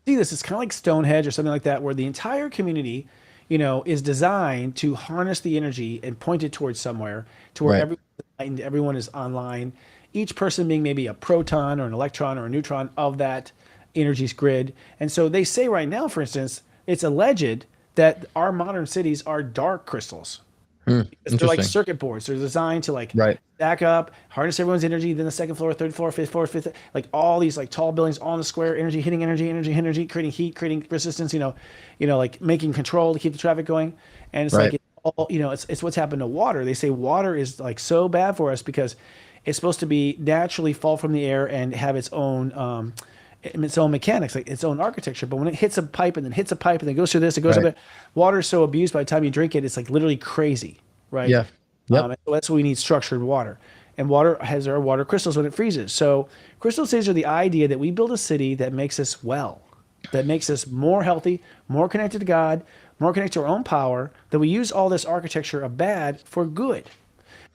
see this, it's kind of like Stonehenge or something like that, where the entire community, is designed to harness the energy and point it towards somewhere to where everyone is online. Each person being maybe a proton or an electron or a neutron of that energy's grid. And so they say right now, for instance, it's alleged that our modern cities are dark crystals. They're like circuit boards. They're designed to stack up, harness everyone's energy, then the second floor, third floor, fifth floor, like all these like tall buildings all in the square, energy, hitting energy, creating heat, creating resistance, like making control to keep the traffic going. And it's like, it's what's happened to water. They say water is like so bad for us because it's supposed to be naturally fall from the air and have its own mechanics, like its own architecture. But when it hits a pipe and then hits a pipe and then goes through this, it goes up there. Water is so abused by the time you drink it, it's like literally crazy, right? Yeah. So that's why we need structured water. And water has our water crystals when it freezes. So crystal cities are the idea that we build a city that makes us well, that makes us more healthy, more connected to God, more connected to our own power, that we use all this architecture of bad for good.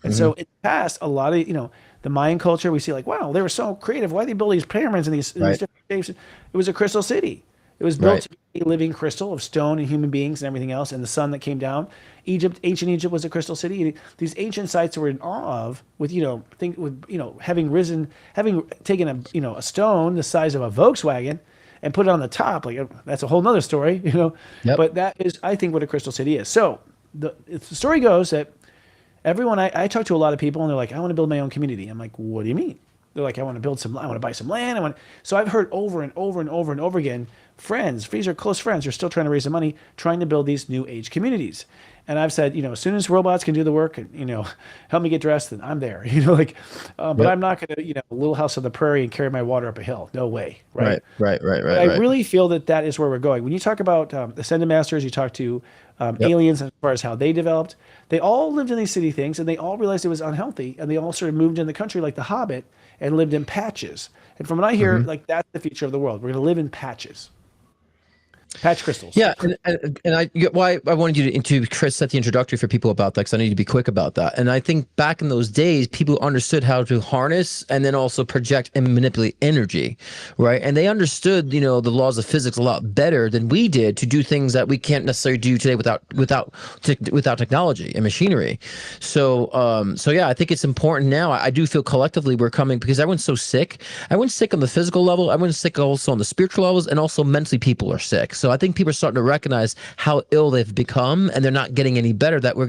And so in the past, a lot of, the Mayan culture, we see like, wow, they were so creative. Why did they build these pyramids in these different shapes? It was a crystal city. It was built to be a living crystal of stone and human beings and everything else, and the sun that came down. Ancient Egypt was a crystal city. These ancient sites were in awe of, having taken a stone the size of a Volkswagen and put it on the top. Like that's a whole nother story, But that is, I think, what a crystal city is. So the story goes that everyone, I talk to a lot of people and they're like, I want to build my own community. I'm like, what do you mean? They're like, I want to buy some land. So I've heard over and over and over and over again, friends, these are close friends, are still trying to raise the money, trying to build these new age communities. And I've said, as soon as robots can do the work and, help me get dressed, then I'm there, but I'm not going to, little house on the prairie and carry my water up a hill. No way. Right. Right. But I really feel that is where we're going. When you talk about Ascended Masters, you talk to aliens as far as how they developed, they all lived in these city things and they all realized it was unhealthy. And they all sort of moved in the country like the Hobbit and lived in patches. And from what I hear, like that's the future of the world. We're going to live in patches. Patch crystals. Yeah, and I wanted you to Chris, set the introductory for people about that because I need to be quick about that. And I think back in those days, people understood how to harness and then also project and manipulate energy, right? And they understood, the laws of physics a lot better than we did to do things that we can't necessarily do today without technology and machinery. So yeah, I think it's important now. I do feel collectively we're coming because everyone's so sick. Everyone's sick on the physical level. Everyone's sick also on the spiritual levels, and also mentally people are sick. So I think people are starting to recognize how ill they've become, and they're not getting any better, that we're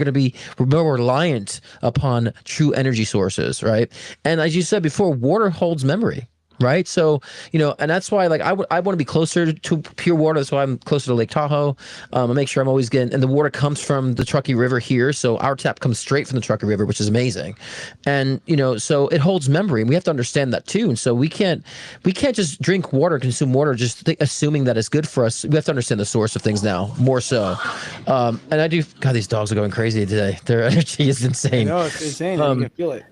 more reliant upon true energy sources, right? And as you said before, water holds memory. Right. So, and that's why I want to be closer to pure water. That's why I'm closer to Lake Tahoe. I make sure I'm always getting, and the water comes from the Truckee River here. So our tap comes straight from the Truckee River, which is amazing. And, so it holds memory, and we have to understand that too. And so we can't just drink water, consume water, just assuming that it's good for us. We have to understand the source of things now more so. And God, these dogs are going crazy today. Their energy is insane. No, it's insane. You can feel it.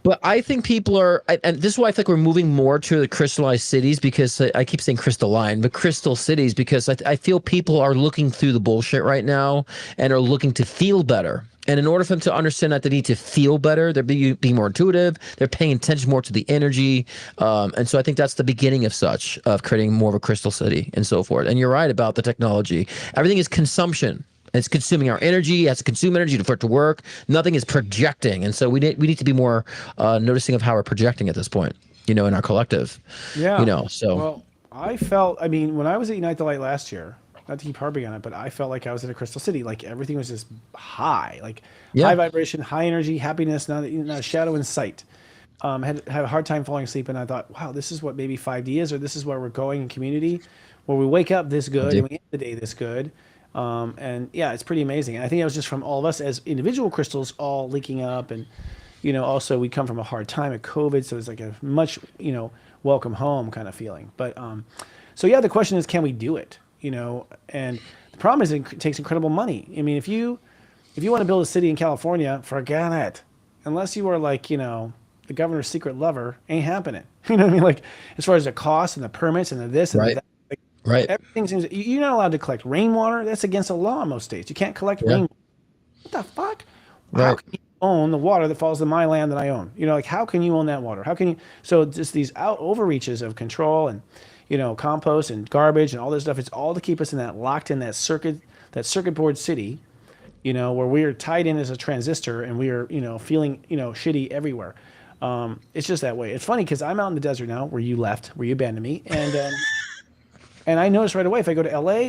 But I think people are, and this is why I think we're moving more to the crystallized cities, because I keep saying crystalline, but crystal cities, because I feel people are looking through the bullshit right now and are looking to feel better. And in order for them to understand that they need to feel better, they're being more intuitive, they're paying attention more to the energy. And so I think that's the beginning of creating more of a crystal city and so forth. And you're right about the technology. Everything is consumption. It's consuming our energy. It has to consume energy for it to work. Nothing is projecting. And so we need to be more noticing of how we're projecting at this point, in our collective. Yeah. So. Well, when I was at Unite the Light last year, not to keep harping on it, but I felt like I was in a crystal city. Like everything was just high, high vibration, high energy, happiness, not a shadow in sight. Had a hard time falling asleep, and I thought, wow, this is what maybe 5D is, or this is where we're going in community, where we wake up this good and we end the day this good. And yeah, it's pretty amazing. And I think it was just from all of us as individual crystals all linking up. And, also we come from a hard time at COVID. So it's like a much, welcome home kind of feeling. But, so yeah, the question is, can we do it? And the problem is it takes incredible money. I mean, if you want to build a city in California, forget it. Unless you are the governor's secret lover, ain't happening. You know what I mean? As far as the cost and the permits and the this and right. that. Right. Everything seems, you're not allowed to collect rainwater. That's against the law in most states. You can't collect rainwater. What the fuck? Right. How can you own the water that falls in my land that I own? How can you own that water? How can you? So just these overreaches of control and, compost and garbage and all this stuff. It's all to keep us in that locked in that circuit board city, where we are tied in as a transistor and we are, feeling, shitty everywhere. It's just that way. It's funny because I'm out in the desert now, where you abandoned me, and. And I noticed right away, if I go to LA,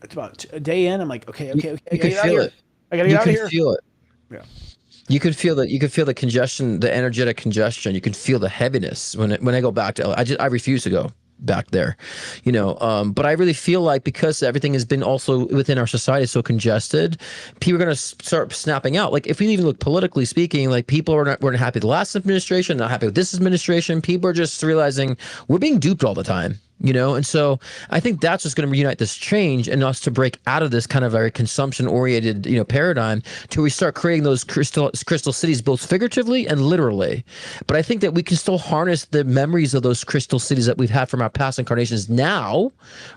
it's about a day in, I'm like, okay. I gotta get out of here. I gotta get out of here. You can feel it. Yeah. You could feel that. You could feel the congestion, the energetic congestion. You can feel the heaviness when I go back to LA. I refuse to go back there, but I really feel like because everything has been also within our society so congested, people are going to start snapping out. If we even look politically speaking, people weren't happy with the last administration, not happy with this administration. People are just realizing we're being duped all the time. And so I think that's just going to reunite this change and us to break out of this kind of very consumption-oriented, paradigm to we start creating those crystal cities, both figuratively and literally. But I think that we can still harness the memories of those crystal cities that we've had from our past incarnations now,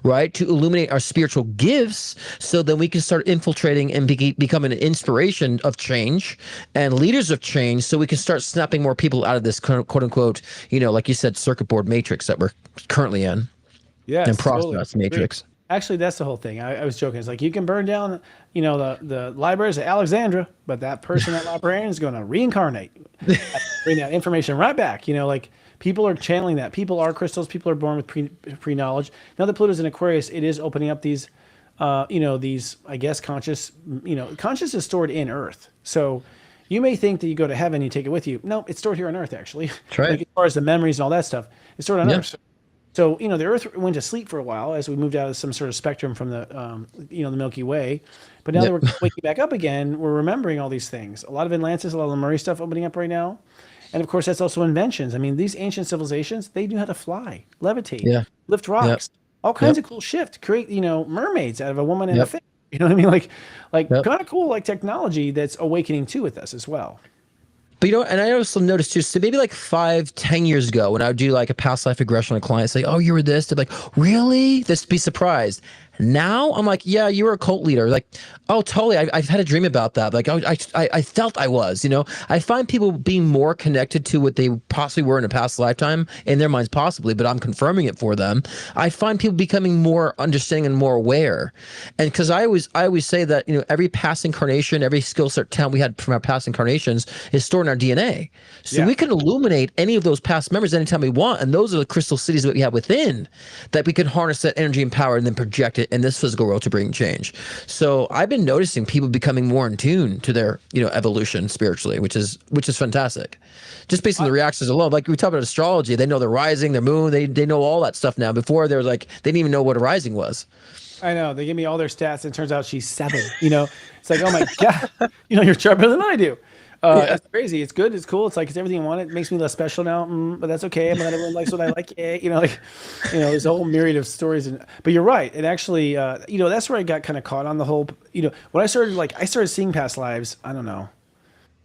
right, to illuminate our spiritual gifts, so then we can start infiltrating and becoming an inspiration of change and leaders of change, so we can start snapping more people out of this quote-unquote, like you said, circuit board matrix that we're currently in. Yes, and process totally. matrix. Actually, that's the whole thing. I was joking. It's you can burn down, the libraries at Alexandria, but that person, that librarian, is going to reincarnate, bring that information right back. People are channeling that. People are crystals. People are born with pre-knowledge. Now that Pluto's in Aquarius, it is opening up these, these, I guess, conscious is stored in Earth. So, You may think that you go to heaven, you take it with you. No, it's stored here on earth, actually. That's right. Like as far as the memories and all that stuff, it's stored on Yeah. earth. So, the Earth went to sleep for a while as we moved out of some sort of spectrum from the, the Milky Way. But now that we're waking back up again, we're remembering all these things. A lot of Atlantis, a lot of the Murray stuff opening up right now. And of course, that's also inventions. I mean, these ancient civilizations, they knew how to fly, levitate, Yeah. lift rocks, all kinds of cool shit, create, mermaids out of a woman and a fish. You know what I mean? Like kind of cool, like technology that's awakening too with us as well. But and I also noticed too, so maybe like 5-10 years ago, when I would do like a past life regression on a client, say, oh, you were this, they'd be like, really? They'd be surprised. Now I'm like, yeah, you were a cult leader. Like, oh, totally. I've had a dream about that. Like, I felt I was, I find people being more connected to what they possibly were in a past lifetime, in their minds possibly, but I'm confirming it for them. I find people becoming more understanding and more aware. And because I always say that, every past incarnation, every skill set talent we had from our past incarnations is stored in our DNA. So we can illuminate any of those past memories anytime we want. And those are the crystal cities that we have within, that we can harness that energy and power and then project it in this physical world to bring change. So I've been noticing people becoming more in tune to their, evolution spiritually, which is fantastic. Just based on the reactions alone. Like we talk about astrology, they know the rising, their moon, they know all that stuff now. Before they were like, they didn't even know what a rising was. I know. They give me all their stats and it turns out she's 7. It's like, oh my God, you're sharper than I do. That's crazy. It's good. It's cool. It's like, it's everything I want. It makes me less special now, but that's okay. Not everyone likes what I like. There's a whole myriad of stories. But you're right. And actually, that's where I got kind of caught on the whole, when I started seeing past lives, I don't know,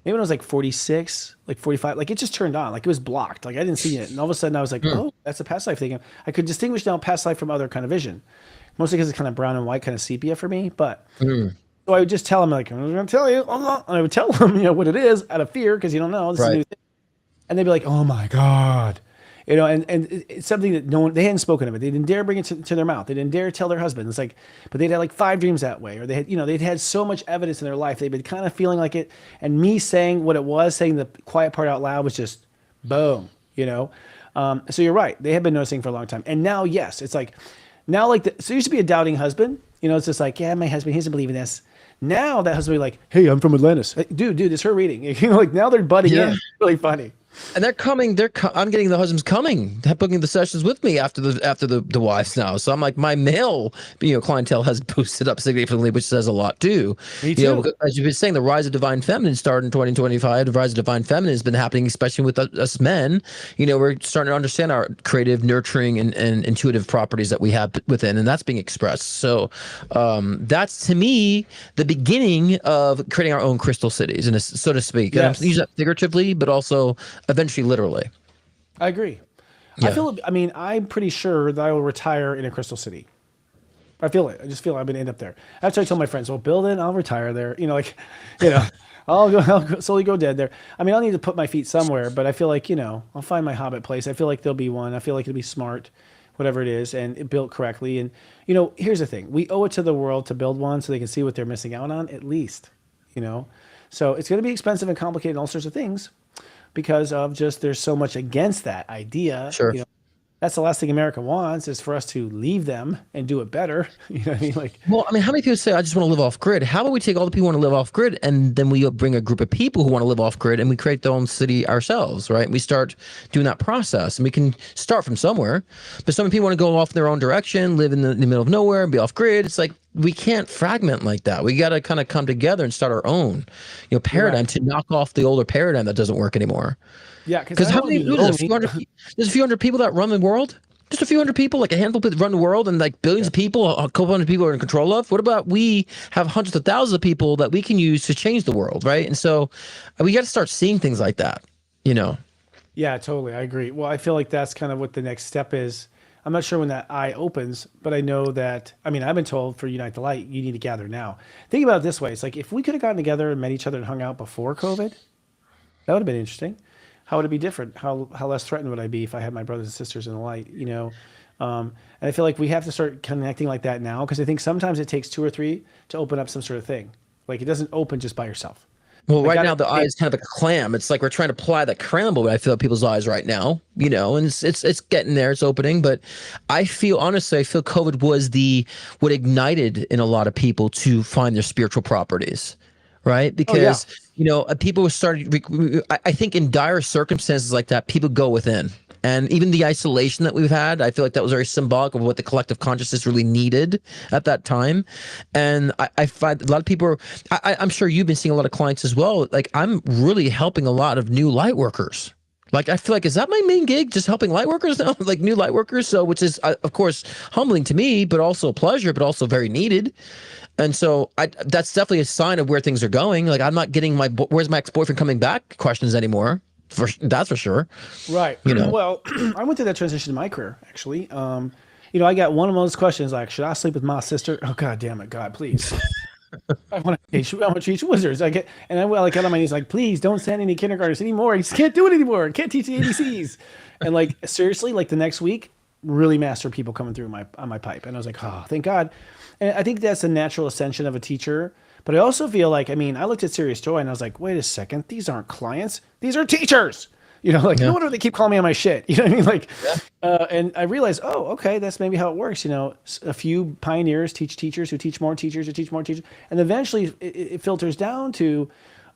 maybe when I was like 46, like 45, like it just turned on, like it was blocked. Like I didn't see it. And all of a sudden I was like, oh, that's a past life thing. I could distinguish now past life from other kind of vision, mostly because it's kind of brown and white, kind of sepia for me. But so I would just tell him, like, I'm going to tell you. And I would tell them, what it is out of fear because you don't know. This is a new thing. And they'd be like, oh, my God. And it's something that they hadn't spoken of it. They didn't dare bring it to their mouth. They didn't dare tell their husband. It's like, but they'd had like 5 dreams that way. Or they had, they'd had so much evidence in their life. They'd been kind of feeling like it. And me saying what it was, saying the quiet part out loud was just boom, So you're right. They had been noticing for a long time. And now, yes, it's like, now like, so it used to be a doubting husband. It's just like, yeah, my husband, he doesn't believe in this. Now that husband will be like, hey, I'm from Atlantis. Hey, dude, it's her reading. Like now they're butting in. It's really funny. And they're coming. I'm getting the husbands coming, booking the sessions with me after the wives now. So I'm like, my male, clientele has boosted up significantly, which says a lot too. Me too. As you've been saying, the rise of divine feminine started in 2025. The rise of divine feminine has been happening, especially with us men. We're starting to understand our creative, nurturing, and intuitive properties that we have within, and that's being expressed. So that's to me the beginning of creating our own crystal cities, and so to speak. Yes. And I'm using that figuratively, but also eventually literally. I agree. I'm pretty sure that I will retire in a crystal city. I feel it. I just feel I'm going to end up there. After I tell my friends, well, build it, I'll retire there. I'll slowly go dead there. I'll need to put my feet somewhere, but I feel like, I'll find my hobbit place. I feel like there'll be one. I feel like it'll be smart, whatever it is, and it built correctly. And, here's the thing. We owe it to the world to build one so they can see what they're missing out on, at least, So it's going to be expensive and complicated and all sorts of things, because of just there's so much against that idea. Sure. That's the last thing America wants, is for us to leave them and do it better. You know what I mean? Like, well, how many people say, I just want to live off grid? How about we take all the people who want to live off grid, and then we bring a group of people who want to live off grid, and we create their own city ourselves, right? We start doing that process, and we can start from somewhere. But some people want to go off their own direction, live in the middle of nowhere and be off grid. It's like, we can't fragment like that. We got to kind of come together and start our own, paradigm to knock off the older paradigm that doesn't work anymore. Yeah, because how many? There's a few hundred people that run the world. Just a few hundred people, like a handful of people that run the world, and like billions of people, a couple hundred people are in control of. What about we have hundreds of thousands of people that we can use to change the world, right? And so we got to start seeing things like that, Yeah, totally. I agree. Well, I feel like that's kind of what the next step is. I'm not sure when that eye opens, but I know that, I've been told for Unite the Light, you need to gather now. Think about it this way. It's like, if we could have gotten together and met each other and hung out before COVID, that would have been interesting. How would it be different? How less threatened would I be if I had my brothers and sisters in the light, And I feel like we have to start connecting like that now, because I think sometimes it takes 2 or 3 to open up some sort of thing. Like, it doesn't open just by yourself. Well, right now the eye is kind of a clam. It's like we're trying to ply that cramble, but I feel people's eyes right now, and it's getting there, it's opening. But I feel COVID was what ignited in a lot of people to find their spiritual properties, right? Because People started. I think in dire circumstances like that, people go within. And even the isolation that we've had, I feel like that was very symbolic of what the collective consciousness really needed at that time. And I find a lot of people I'm sure you've been seeing a lot of clients as well. Like, I'm really helping a lot of new light workers. Like, I feel like, is that my main gig? Just helping light workers now, like new light workers. So, which is, of course, humbling to me, but also a pleasure, but also very needed. And so that's definitely a sign of where things are going. Like, I'm not getting where's my ex-boyfriend coming back questions anymore. That's for sure. Right. Well, I went through that transition in my career, actually. I got one of those questions like, should I sleep with my sister? Oh, God damn it, God, please. I want to teach wizards. I got on my knees like, please don't send any kindergartners anymore. I just can't do it anymore. I can't teach the ABCs. And like, seriously, like the next week, really master people coming through on my pipe. And I was like, oh, thank God. And I think that's a natural ascension of a teacher. But I also feel like, I looked at Serious Joy and I was like, wait a second, these aren't clients, these are teachers. No wonder they keep calling me on my shit. You know what I mean? Like, and I realized, oh, okay, that's maybe how it works. A few pioneers teach teachers who teach more teachers who teach more teachers. And eventually it filters down to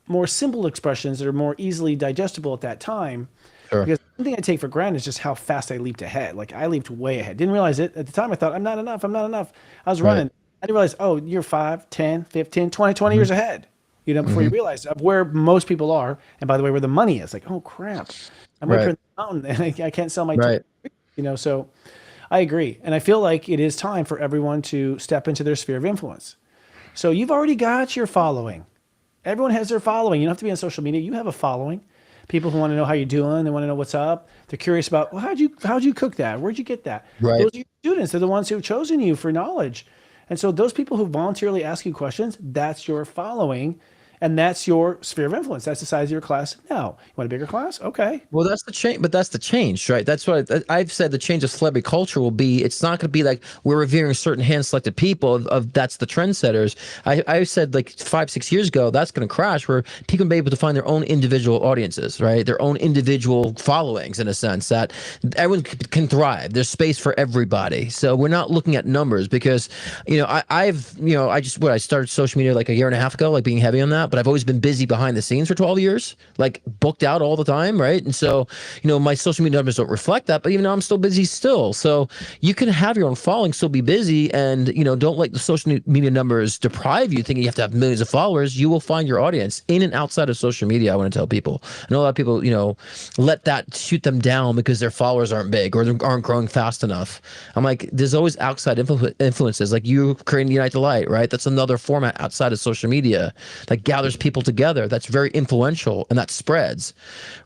more simple expressions that are more easily digestible at that time. Sure. Because one thing I take for granted is just how fast I leaped ahead. Like, I leaped way ahead. Didn't realize it. At the time, I thought, I'm not enough. I was running. I didn't realize, oh, you're 5, 10, 15, 20 years ahead, before you realize where most people are. And by the way, where the money is. Like, oh, crap. I'm up here in the mountain and I can't sell my So I agree. And I feel like it is time for everyone to step into their sphere of influence. So you've already got your following. Everyone has their following. You don't have to be on social media. You have a following. People who want to know how you're doing. They want to know what's up. They're curious about, well, how'd you cook that? Where'd you get that? Right. Those are your students. They're the ones who've chosen you for knowledge. And so those people who voluntarily ask you questions, that's your following. And that's your sphere of influence. That's the size of your class. Now, you want a bigger class? Okay. Well, that's the change, but that's the change, right? That's what I've said. The change of celebrity culture will be, it's not going to be like we're revering certain hand-selected people of that's the trendsetters. I said like 5-6 years ago, that's going to crash where people can be able to find their own individual audiences, right? Their own individual followings in a sense that everyone can thrive. There's space for everybody. So we're not looking at numbers because, I started social media like a year and a half ago, like being heavy on that. But I've always been busy behind the scenes for 12 years, like booked out all the time, right? And so, my social media numbers don't reflect that, but even now I'm still busy still. So you can have your own following, still be busy, and, don't let the social media numbers deprive you, thinking you have to have millions of followers. You will find your audience in and outside of social media, I want to tell people. I know a lot of people, let that shoot them down because their followers aren't big or they aren't growing fast enough. I'm like, there's always outside influences, like you creating Unite the Light, right? That's another format outside of social media that gathers people together. That's very influential and that spreads,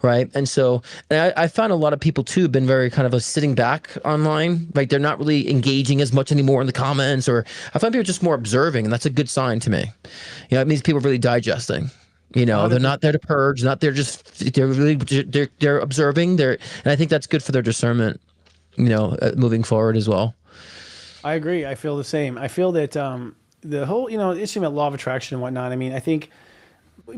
right? And so I found a lot of people too have been very kind of sitting back online, like they're not really engaging as much anymore in the comments, or I find people just more observing, and that's a good sign to me. It means people are really digesting. They're not there to purge, they're observing, and I think that's good for their discernment, moving forward as well. I agree. I feel the same. I feel that the whole, issue about law of attraction and whatnot, I think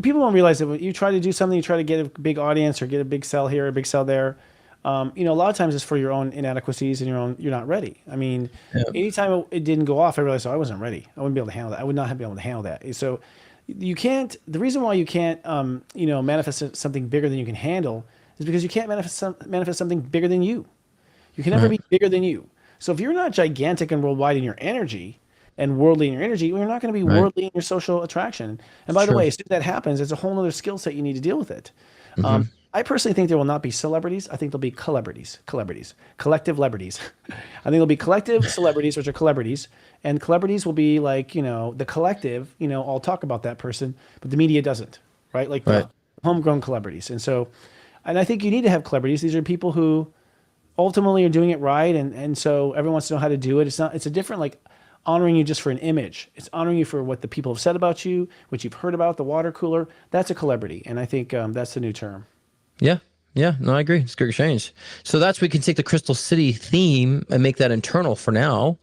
people don't realize that when you try to do something, you try to get a big audience or get a big sell here, a big sell there. A lot of times it's for your own inadequacies and you're not ready. Anytime it didn't go off, I realized, I wasn't ready. I wouldn't be able to handle that. I would not have been able to handle that. So you can't, the reason why you can't, manifest something bigger than you can handle is because you can't manifest something bigger than you. You can never be bigger than you. So if you're not gigantic and worldwide in your energy, and worldly in your energy, you're not going to be worldly in your social attraction. And by the way, as soon as that happens, it's a whole other skill set you need to deal with it. I personally think there will not be celebrities. I think there'll be collective celebrities. I think there'll be collective celebrities, which are celebrities, and celebrities will be like, the collective, all talk about that person, but the media doesn't, right? Like the homegrown celebrities. And I think you need to have celebrities. These are people who ultimately are doing it right. And so everyone wants to know how to do it. It's a different, honoring you just for an image. It's honoring you for what the people have said about you, what you've heard about, the water cooler. That's a celebrity. And I think that's the new term. Yeah. Yeah, no, I agree. It's a good exchange. So we can take the Crystal City theme and make that internal for now,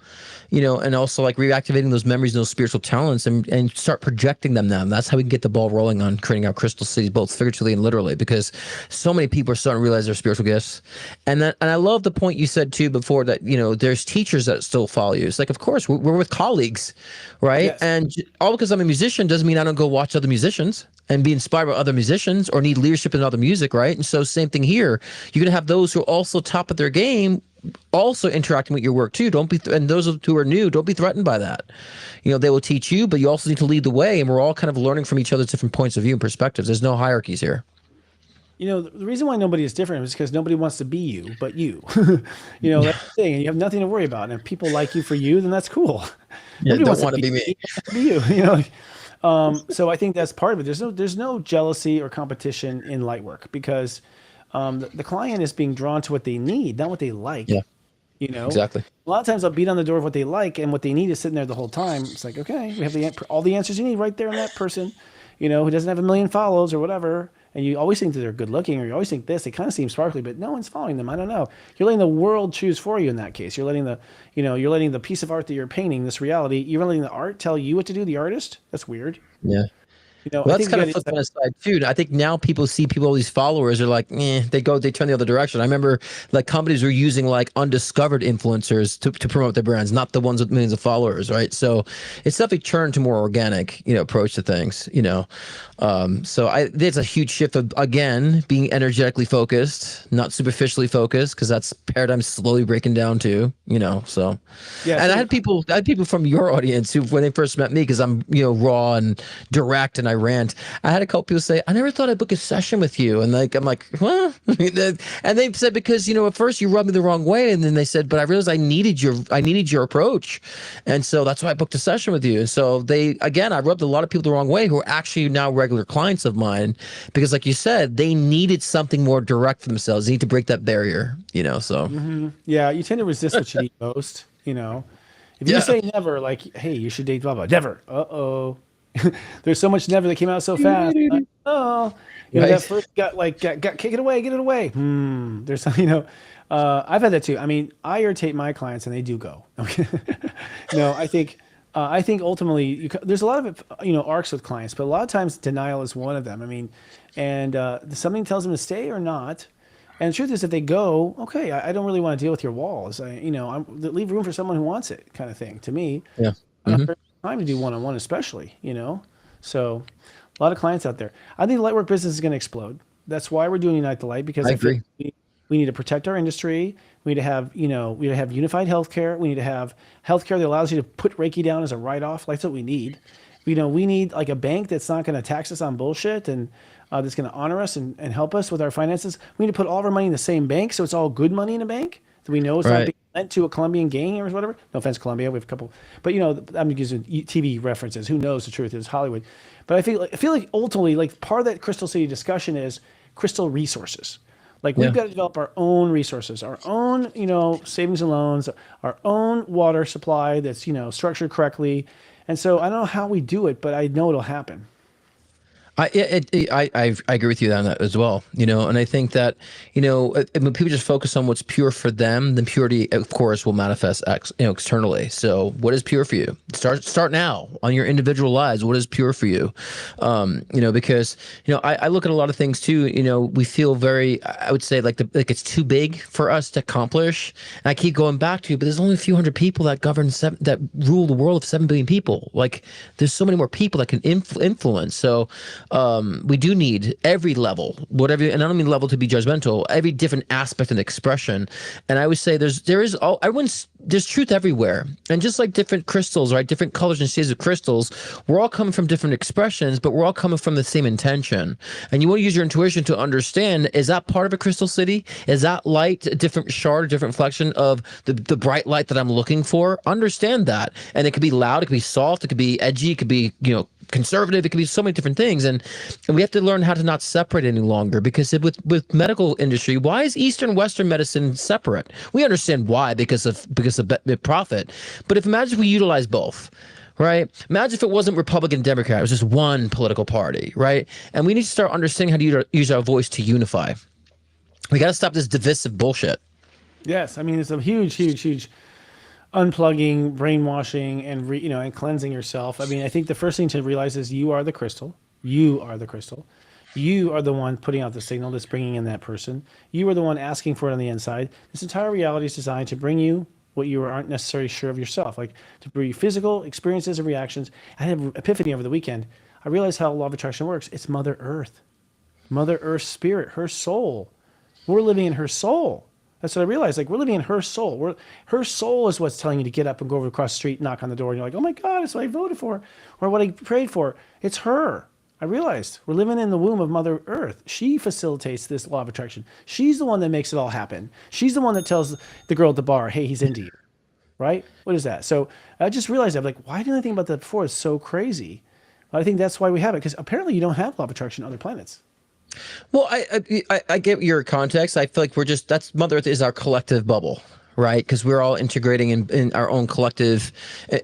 and also reactivating those memories and those spiritual talents and start projecting them now. That's how we can get the ball rolling on creating our Crystal Cities, both figuratively and literally, because so many people are starting to realize their spiritual gifts. And I love the point you said too before that, there's teachers that still follow you. It's like, of course, we're with colleagues, right? Yes. And all because I'm a musician doesn't mean I don't go watch other musicians. and be inspired by other musicians or need leadership in other music, right? And so same thing here. You're gonna have those who are also top of their game, also interacting with your work too. Don't be and those who are new, don't be threatened by that. They will teach you, but you also need to lead the way, and we're all kind of learning from each other's different points of view and perspectives. There's no hierarchies here. The reason why nobody is different is because nobody wants to be you, but you. That's the thing, and you have nothing to worry about. And if people like you for you, then that's cool. Yeah, Nobody don't wants want to be be me. be you. So I think that's part of it. There's no jealousy or competition in light work because the client is being drawn to what they need, not what they like. Yeah, A exactly. lot of times I'll beat on the door of what they like, and what they need is sitting there the whole time. It's like, okay, we have all the answers you need right there in that person, who doesn't have a million follows or whatever. And you always think that they're good looking, or you always think this. They kind of seem sparkly, but no one's following them. I don't know. You're letting the world choose for you in that case. You're letting you're letting the piece of art that you're painting, this reality, you're letting the art tell you what to do. The artist. That's weird. Yeah. Well, Well, that's kind of flip on the side too. I think now people see all these followers are like, they turn the other direction. I remember like companies were using like undiscovered influencers to promote their brands, not the ones with millions of followers, right? So it's definitely turned to more organic, approach to things, So there's a huge shift of, again, being energetically focused, not superficially focused, because that's paradigm slowly breaking down too, so. Yeah, and I had people from your audience who, when they first met me, because I'm, raw and direct and I rant, I had a couple people say, I never thought I'd book a session with you. And I'm like, what? And they said, because, at first you rubbed me the wrong way. And then they said, but I realized I needed your approach. And so that's why I booked a session with you. And so I rubbed a lot of people the wrong way who are actually now regular clients of mine, because like you said, they needed something more direct for themselves. They need to break that barrier, so. Mm-hmm. Yeah, you tend to resist what you need most, If you say never, like, hey, you should date blah, blah, never. Uh-oh. There's so much never that came out so fast. Like, oh, that first got kick it away, get it away. There's some, I've had that too. I mean, I irritate my clients and they do go. I think ultimately there's a lot of arcs with clients, but a lot of times denial is one of them. I mean, and something tells them to stay or not. And the truth is, if they go, okay, I don't really want to deal with your walls. Leave room for someone who wants it, kind of thing. To me, yeah. I don't have time to do one-on-one, especially. So a lot of clients out there. I think the lightwork business is going to explode. That's why we're doing Unite the Light, because I agree. We need to protect our industry. We need to have, we need to have unified healthcare. We need to have healthcare that allows you to put Reiki down as a write-off. That's what we need. We need like a bank that's not going to tax us on bullshit and that's going to honor us and help us with our finances. We need to put all of our money in the same bank, so it's all good money in a bank that we know it's not being lent to a Colombian gang or whatever. No offense, Colombia. We have a couple, but I'm using TV references. Who knows? The truth is Hollywood. But I feel like ultimately, like part of that Crystal City discussion is crystal resources. Like we've got to develop our own resources, our own, savings and loans, our own water supply that's, structured correctly. And so I don't know how we do it, but I know it'll happen. I agree with you on that as well, and I think that, when people just focus on what's pure for them, then purity, of course, will manifest externally. So what is pure for you? Start now on your individual lives. What is pure for you? Because, I look at a lot of things too, we feel very, I would say like it's too big for us to accomplish. And I keep going back to, but there's only a few hundred people that that rule the world of 7 billion people. Like there's so many more people that can influence. So, we do need every level, whatever, and I don't mean level to be judgmental, every different aspect and expression. And I would say there's truth everywhere. And just like different crystals, right? Different colors and shades of crystals, we're all coming from different expressions, but we're all coming from the same intention. And you want to use your intuition to understand, is that part of a crystal city? Is that light a different shard, a different reflection of the bright light that I'm looking for? Understand that. And it could be loud, it could be soft, it could be edgy, it could be, conservative, it could be so many different things. And we have to learn how to not separate any longer, because with medical industry, why is Eastern Western medicine separate? We understand why, because of profit. But imagine if we utilize both, right? Imagine if it wasn't Republican, Democrat, it was just one political party, right? And we need to start understanding how to use our voice to unify. We got to stop this divisive bullshit. Yes, I mean, it's a huge unplugging, brainwashing, and and cleansing yourself. I mean, I think the first thing to realize is you are the crystal. You are the crystal. You are the one putting out the signal that's bringing in that person. You are the one asking for it on the inside. This entire reality is designed to bring you what you aren't necessarily sure of yourself, like to bring you physical experiences and reactions. I had an epiphany over the weekend. I realized how law of attraction works. It's Mother Earth. Mother Earth's spirit, her soul. We're living in her soul. That's what I realized. Like, we're living in her soul. Her soul is what's telling you to get up and go over across the street, knock on the door, and you're like, oh my God, it's what I voted for, or what I prayed for. It's her. I realized we're living in the womb of Mother Earth. She facilitates this law of attraction. She's the one that makes it all happen. She's the one that tells the girl at the bar, hey, he's into you. Right? What is that? So I just realized, I'm like, why didn't I think about that before? It's so crazy. I think that's why we have it, because apparently you don't have law of attraction on other planets. Well, I get your context. I feel like that's Mother Earth is our collective bubble, right? Because we're all integrating in our own collective,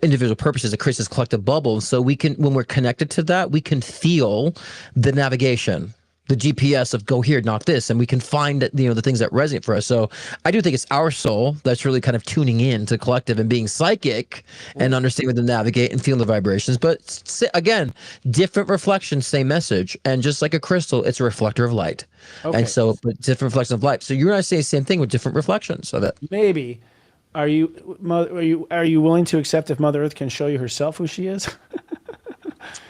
individual purposes. It creates this collective bubble. So we can, when we're connected to that, we can feel the navigation, the GPS of go here, not this, and we can find the things that resonate for us. So I do think it's our soul that's really kind of tuning in to collective and being psychic and understanding to navigate and feel the vibrations. But again, different reflections, same message, and just like a crystal, it's a reflector of light. Okay. And so, but different reflections of light. So you're not saying the same thing with different reflections of it. Maybe. Are you willing to accept if Mother Earth can show you herself who she is?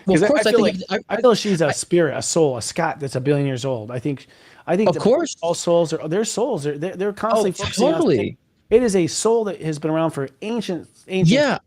Well, of course, I feel she's a spirit, a soul, a Scott that's 1 billion years old. I think of course, all souls are their souls. They're constantly focusing totally. on. It is a soul that has been around for ancient. Yeah.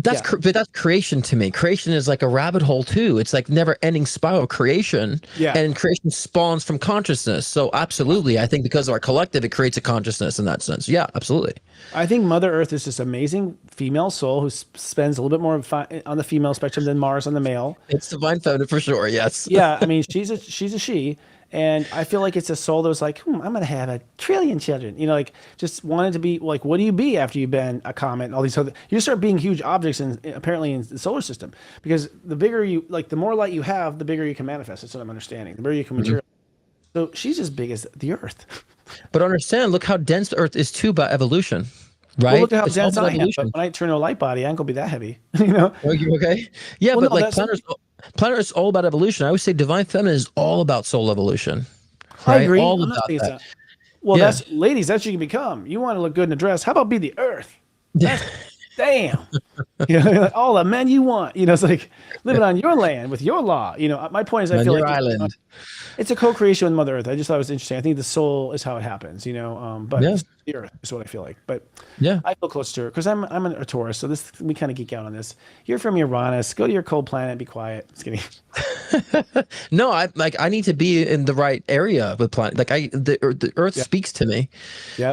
But that's creation to me. Creation is like a rabbit hole too. It's like never ending spiral of creation. Yeah. And creation spawns from consciousness. So absolutely. I think because of our collective, it creates a consciousness in that sense. Yeah, absolutely. I think Mother Earth is this amazing female soul who spends a little bit more on the female spectrum than Mars on the male. It's divine feminine for sure. Yes. Yeah. I mean, she's a she. And I feel like it's a soul that was like, I'm going to have 1 trillion children. Like, just wanted to be like, what do you be after you've been a comet and all these other, you start being huge objects apparently in the solar system, because the bigger the more light you have, the bigger you can manifest. That's what I'm understanding. The bigger you can materialize. So she's as big as the Earth. But understand, look how dense the Earth is too by evolution. Right. Well, look at how dense I am. But when I turn to a light body, I ain't gonna be that heavy. Are you okay? Yeah, well, but no, planet is all about evolution. I always say divine feminine is all about soul evolution. Right? I agree. All about that. Well, that's ladies. That's what you can become. You want to look good in a dress? How about be the Earth? Damn. All the men you want. It's like living on your land with your law. My point is, I feel like island. It's a co-creation with Mother Earth. I just thought it was interesting. I think the soul is how it happens. But the Earth is what I feel like. But yeah, I feel close to her because I'm a Taurus. So we kind of geek out on this. You're from Uranus. Go to your cold planet. Be quiet. Just kidding. No, I need to be in the right area with planet. Like the Earth speaks to me. Yeah.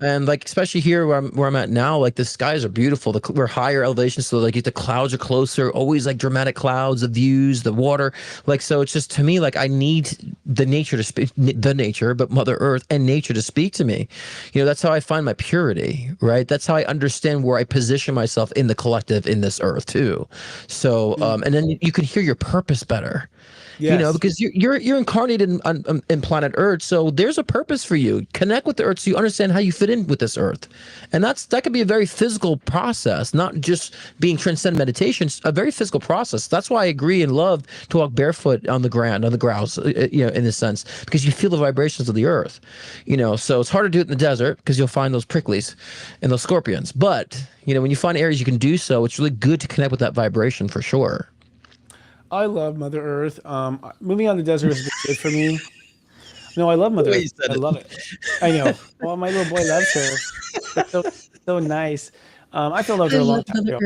And like especially here where I'm at now, like the skies are beautiful. We're higher elevation, so like the clouds are closer. Always like dramatic clouds, the views, the water. Like so, it's just to me like I need the nature to speak, but Mother Earth and nature to speak to me. That's how I find my purity, right? That's how I understand where I position myself in the collective in this earth too. So, and then you can hear your purpose better. Yes. Because you're incarnated in planet Earth, so there's a purpose for you. Connect with the Earth so you understand how you fit in with this Earth, and that could be a very physical process, not just being transcendent meditation. It's a very physical process. That's why I agree and love to walk barefoot on the ground, in this sense, because you feel the vibrations of the Earth. So it's hard to do it in the desert because you'll find those pricklies and those scorpions. But when you find areas you can do so, it's really good to connect with that vibration for sure. I love Mother Earth. Moving on the desert has been good for me. No, I love Mother Earth. I love it. I know. Well, my little boy loves her. It's so nice. I felt loved her a long time ago.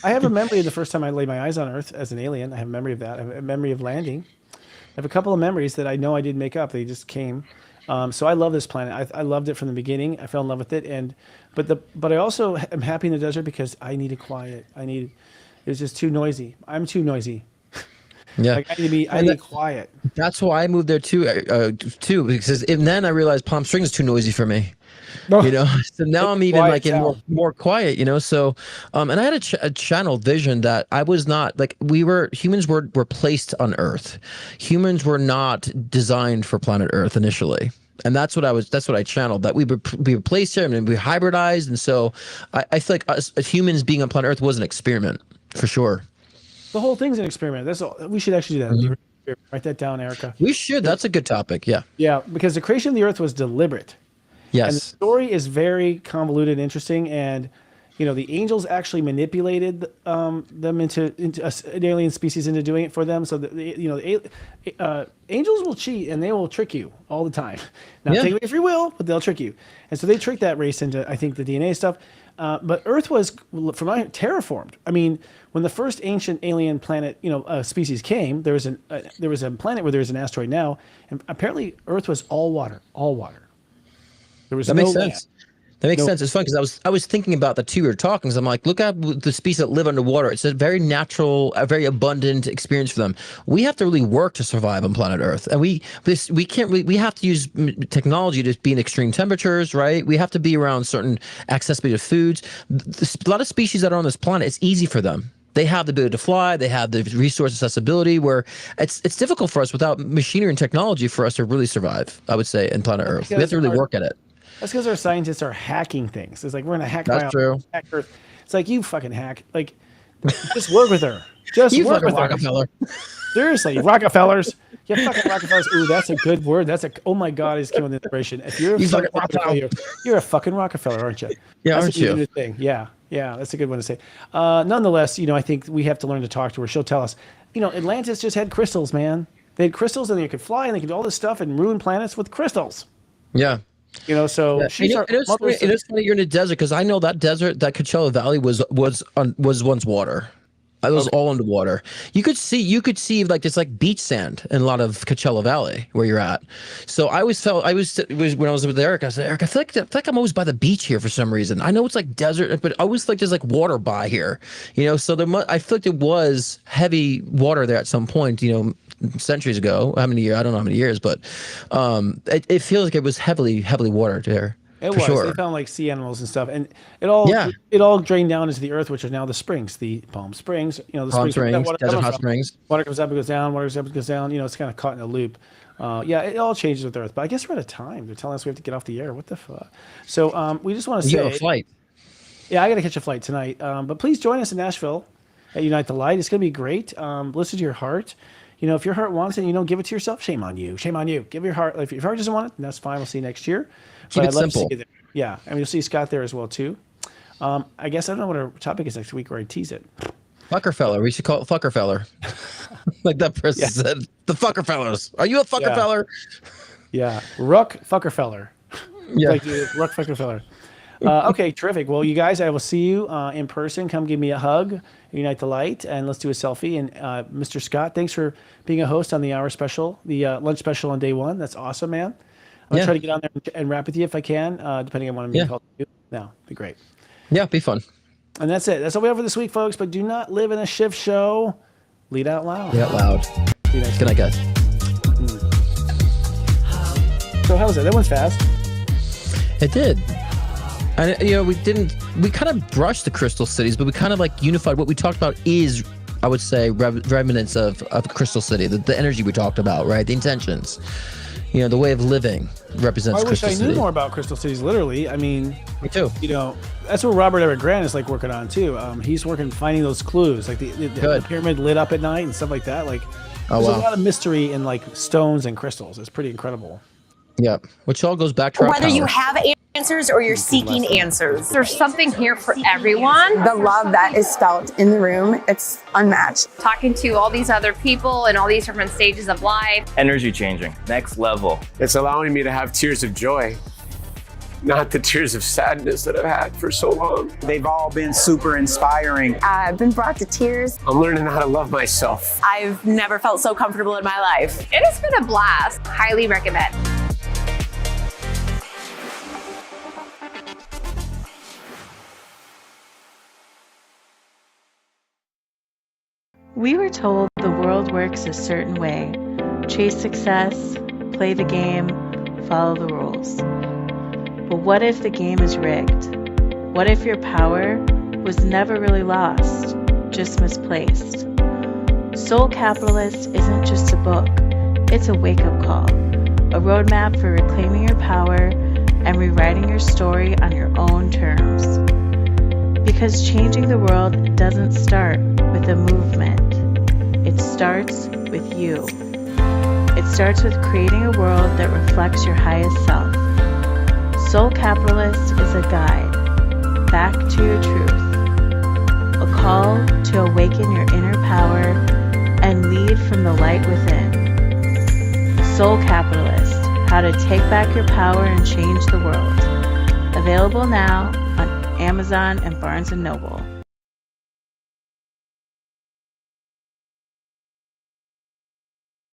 I have a memory of the first time I laid my eyes on Earth as an alien. I have a memory of that. I have a memory of landing. I have a couple of memories that I know I didn't make up. They just came. So I love this planet. I loved it from the beginning. I fell in love with it. But I also am happy in the desert because I needed quiet. It was just too noisy. I'm too noisy. Yeah, like I need quiet. That's why I moved there too. Because then I realized Palm Springs is too noisy for me. So now I'm even like in more quiet. So, and I had a channel vision that I was not like humans were placed on Earth. Humans were not designed for planet Earth initially. And that's what I channeled, that we were placed here and we hybridized. And so I feel like us as humans being on planet Earth was an experiment for sure. The whole thing's an experiment. That's all. We should actually do that. Mm-hmm. Write that down, Erica. We should. That's a good topic. Yeah. Yeah, because the creation of the Earth was deliberate. Yes. And the story is very convoluted and interesting. And the angels actually manipulated them into an alien species into doing it for them. So angels will cheat and they will trick you all the time. Now take away free will, but they'll trick you. And so they tricked that race into, I think, the DNA stuff. But Earth was, from my terraformed. I mean, when the first ancient alien planet, species came, there was a planet where there was an asteroid now, and apparently Earth was all water. There was That no makes land. sense. That makes sense. It's funny because I was thinking about the two we were talking. So I'm like, look at the species that live underwater. It's a very natural, a very abundant experience for them. We have to really work to survive on planet Earth, and we can't really. We have to use technology to be in extreme temperatures, right? We have to be around certain accessibility to foods. A lot of species that are on this planet, it's easy for them. They have the ability to fly. They have the resource accessibility. Where it's difficult for us without machinery and technology for us to really survive. I would say in planet Earth, we have to really work at it. That's because our scientists are hacking things. It's like we're gonna hack That's true. hack Earth. It's like you fucking hack. Like, just work with her. Just You work fucking with Rockefeller. her. Seriously, Rockefellers. Yeah, fucking Rockefellers. Ooh, that's a good word. Oh my God, I just came with inspiration. If you're a You fucking fucking Rockefeller, you're a fucking Rockefeller, aren't you? Yeah, That's aren't a good you? thing. Yeah, that's a good one to say. Nonetheless, I think we have to learn to talk to her. She'll tell us. Atlantis just had crystals, man. They had crystals and they could fly and they could do all this stuff and ruin planets with crystals. Yeah. So she's our mother. It is funny you're in a desert because I know that desert, that Coachella Valley was once water. It was all underwater. You could see like this like beach sand in a lot of Coachella Valley where you're at. So I always felt when I was with Eric, I said, Eric, I feel like I'm always by the beach here for some reason. I know it's like desert, but I always feel like there's like water by here. So I feel like there was heavy water there at some point. Centuries ago. How many years? I don't know how many years, but it feels like it was heavily water there. It for was. sure. They found like sea animals and stuff, and it all drained down into the earth, which are now the springs, the Palm Springs. The Palm springs where that Springs, water Desert comes Hot from. Springs. Water comes up, it goes down. Water goes up, it goes down. It's kind of caught in a loop. It all changes with Earth, but I guess we're out of time. They're telling us we have to get off the air. What the fuck? So we just want to say, You have a flight. Yeah, I got to catch a flight tonight. But please join us in Nashville at Unite the Light. It's going to be great. Listen to your heart. If your heart wants it and you don't give it to yourself, shame on you. Shame on you. Give your heart. If your heart doesn't want it, then that's fine. We'll see you next year. Keep it I'd love to see simple. you there. Yeah, you'll see Scott there as well too. I guess I don't know what our topic is next week, or I tease it. Fuckerfeller. We should call it Fuckerfeller. Like that person said. The Fuckerfellers. Are you a Fuckerfeller? Yeah, Ruck Fuckerfeller. Yeah. Like Ruck Fuckerfeller. Okay, terrific. Well, you guys, I will see you in person. Come give me a hug, Unite the Light, and let's do a selfie. And Mr. Scott, thanks for being a host on the hour special, the lunch special on day one. That's awesome, man. I'm going to try to get on there and rap with you if I can, depending on what I'm being called to do. No, it'd be great. Yeah, be fun. And that's it. That's all we have for this week, folks. But do not live in a shift show. Lead out loud. Lead out loud. See you next Good night, guys. So how was that? That one's fast. It did. And we kind of brushed the crystal cities, but we kind of like unified. What we talked about is, I would say, remnants of Crystal City, the energy we talked about, right? The intentions, the way of living represents I wish Crystal I City. knew more about Crystal Cities, literally. I mean, Me too. that's what Robert Everett Grant is like working on too. He's working finding those clues, like the pyramid lit up at night and stuff like that. Like, there's a lot of mystery in like stones and crystals. It's pretty incredible. Yeah, which all goes back to our Whether power. you have answers or you're seeking answers. There's something here for everyone. The love that is felt in the room, it's unmatched. Talking to all these other people and all these different stages of life. Energy changing, next level. It's allowing me to have tears of joy, not the tears of sadness that I've had for so long. They've all been super inspiring. I've been brought to tears. I'm learning how to love myself. I've never felt so comfortable in my life. It has been a blast. Highly recommend. We were told the world works a certain way. Chase success, play the game, follow the rules. But what if the game is rigged? What if your power was never really lost, just misplaced? Soul Capitalist isn't just a book, it's a wake-up call, a roadmap for reclaiming your power and rewriting your story on your own terms. Because changing the world doesn't start with a movement. It starts with you. It starts with creating a world that reflects your highest self. Soul Capitalist is a guide, back to your truth. A call to awaken your inner power and lead from the light within. Soul Capitalist: How to Take Back Your Power and Change the World. Available now on Amazon and Barnes & Noble.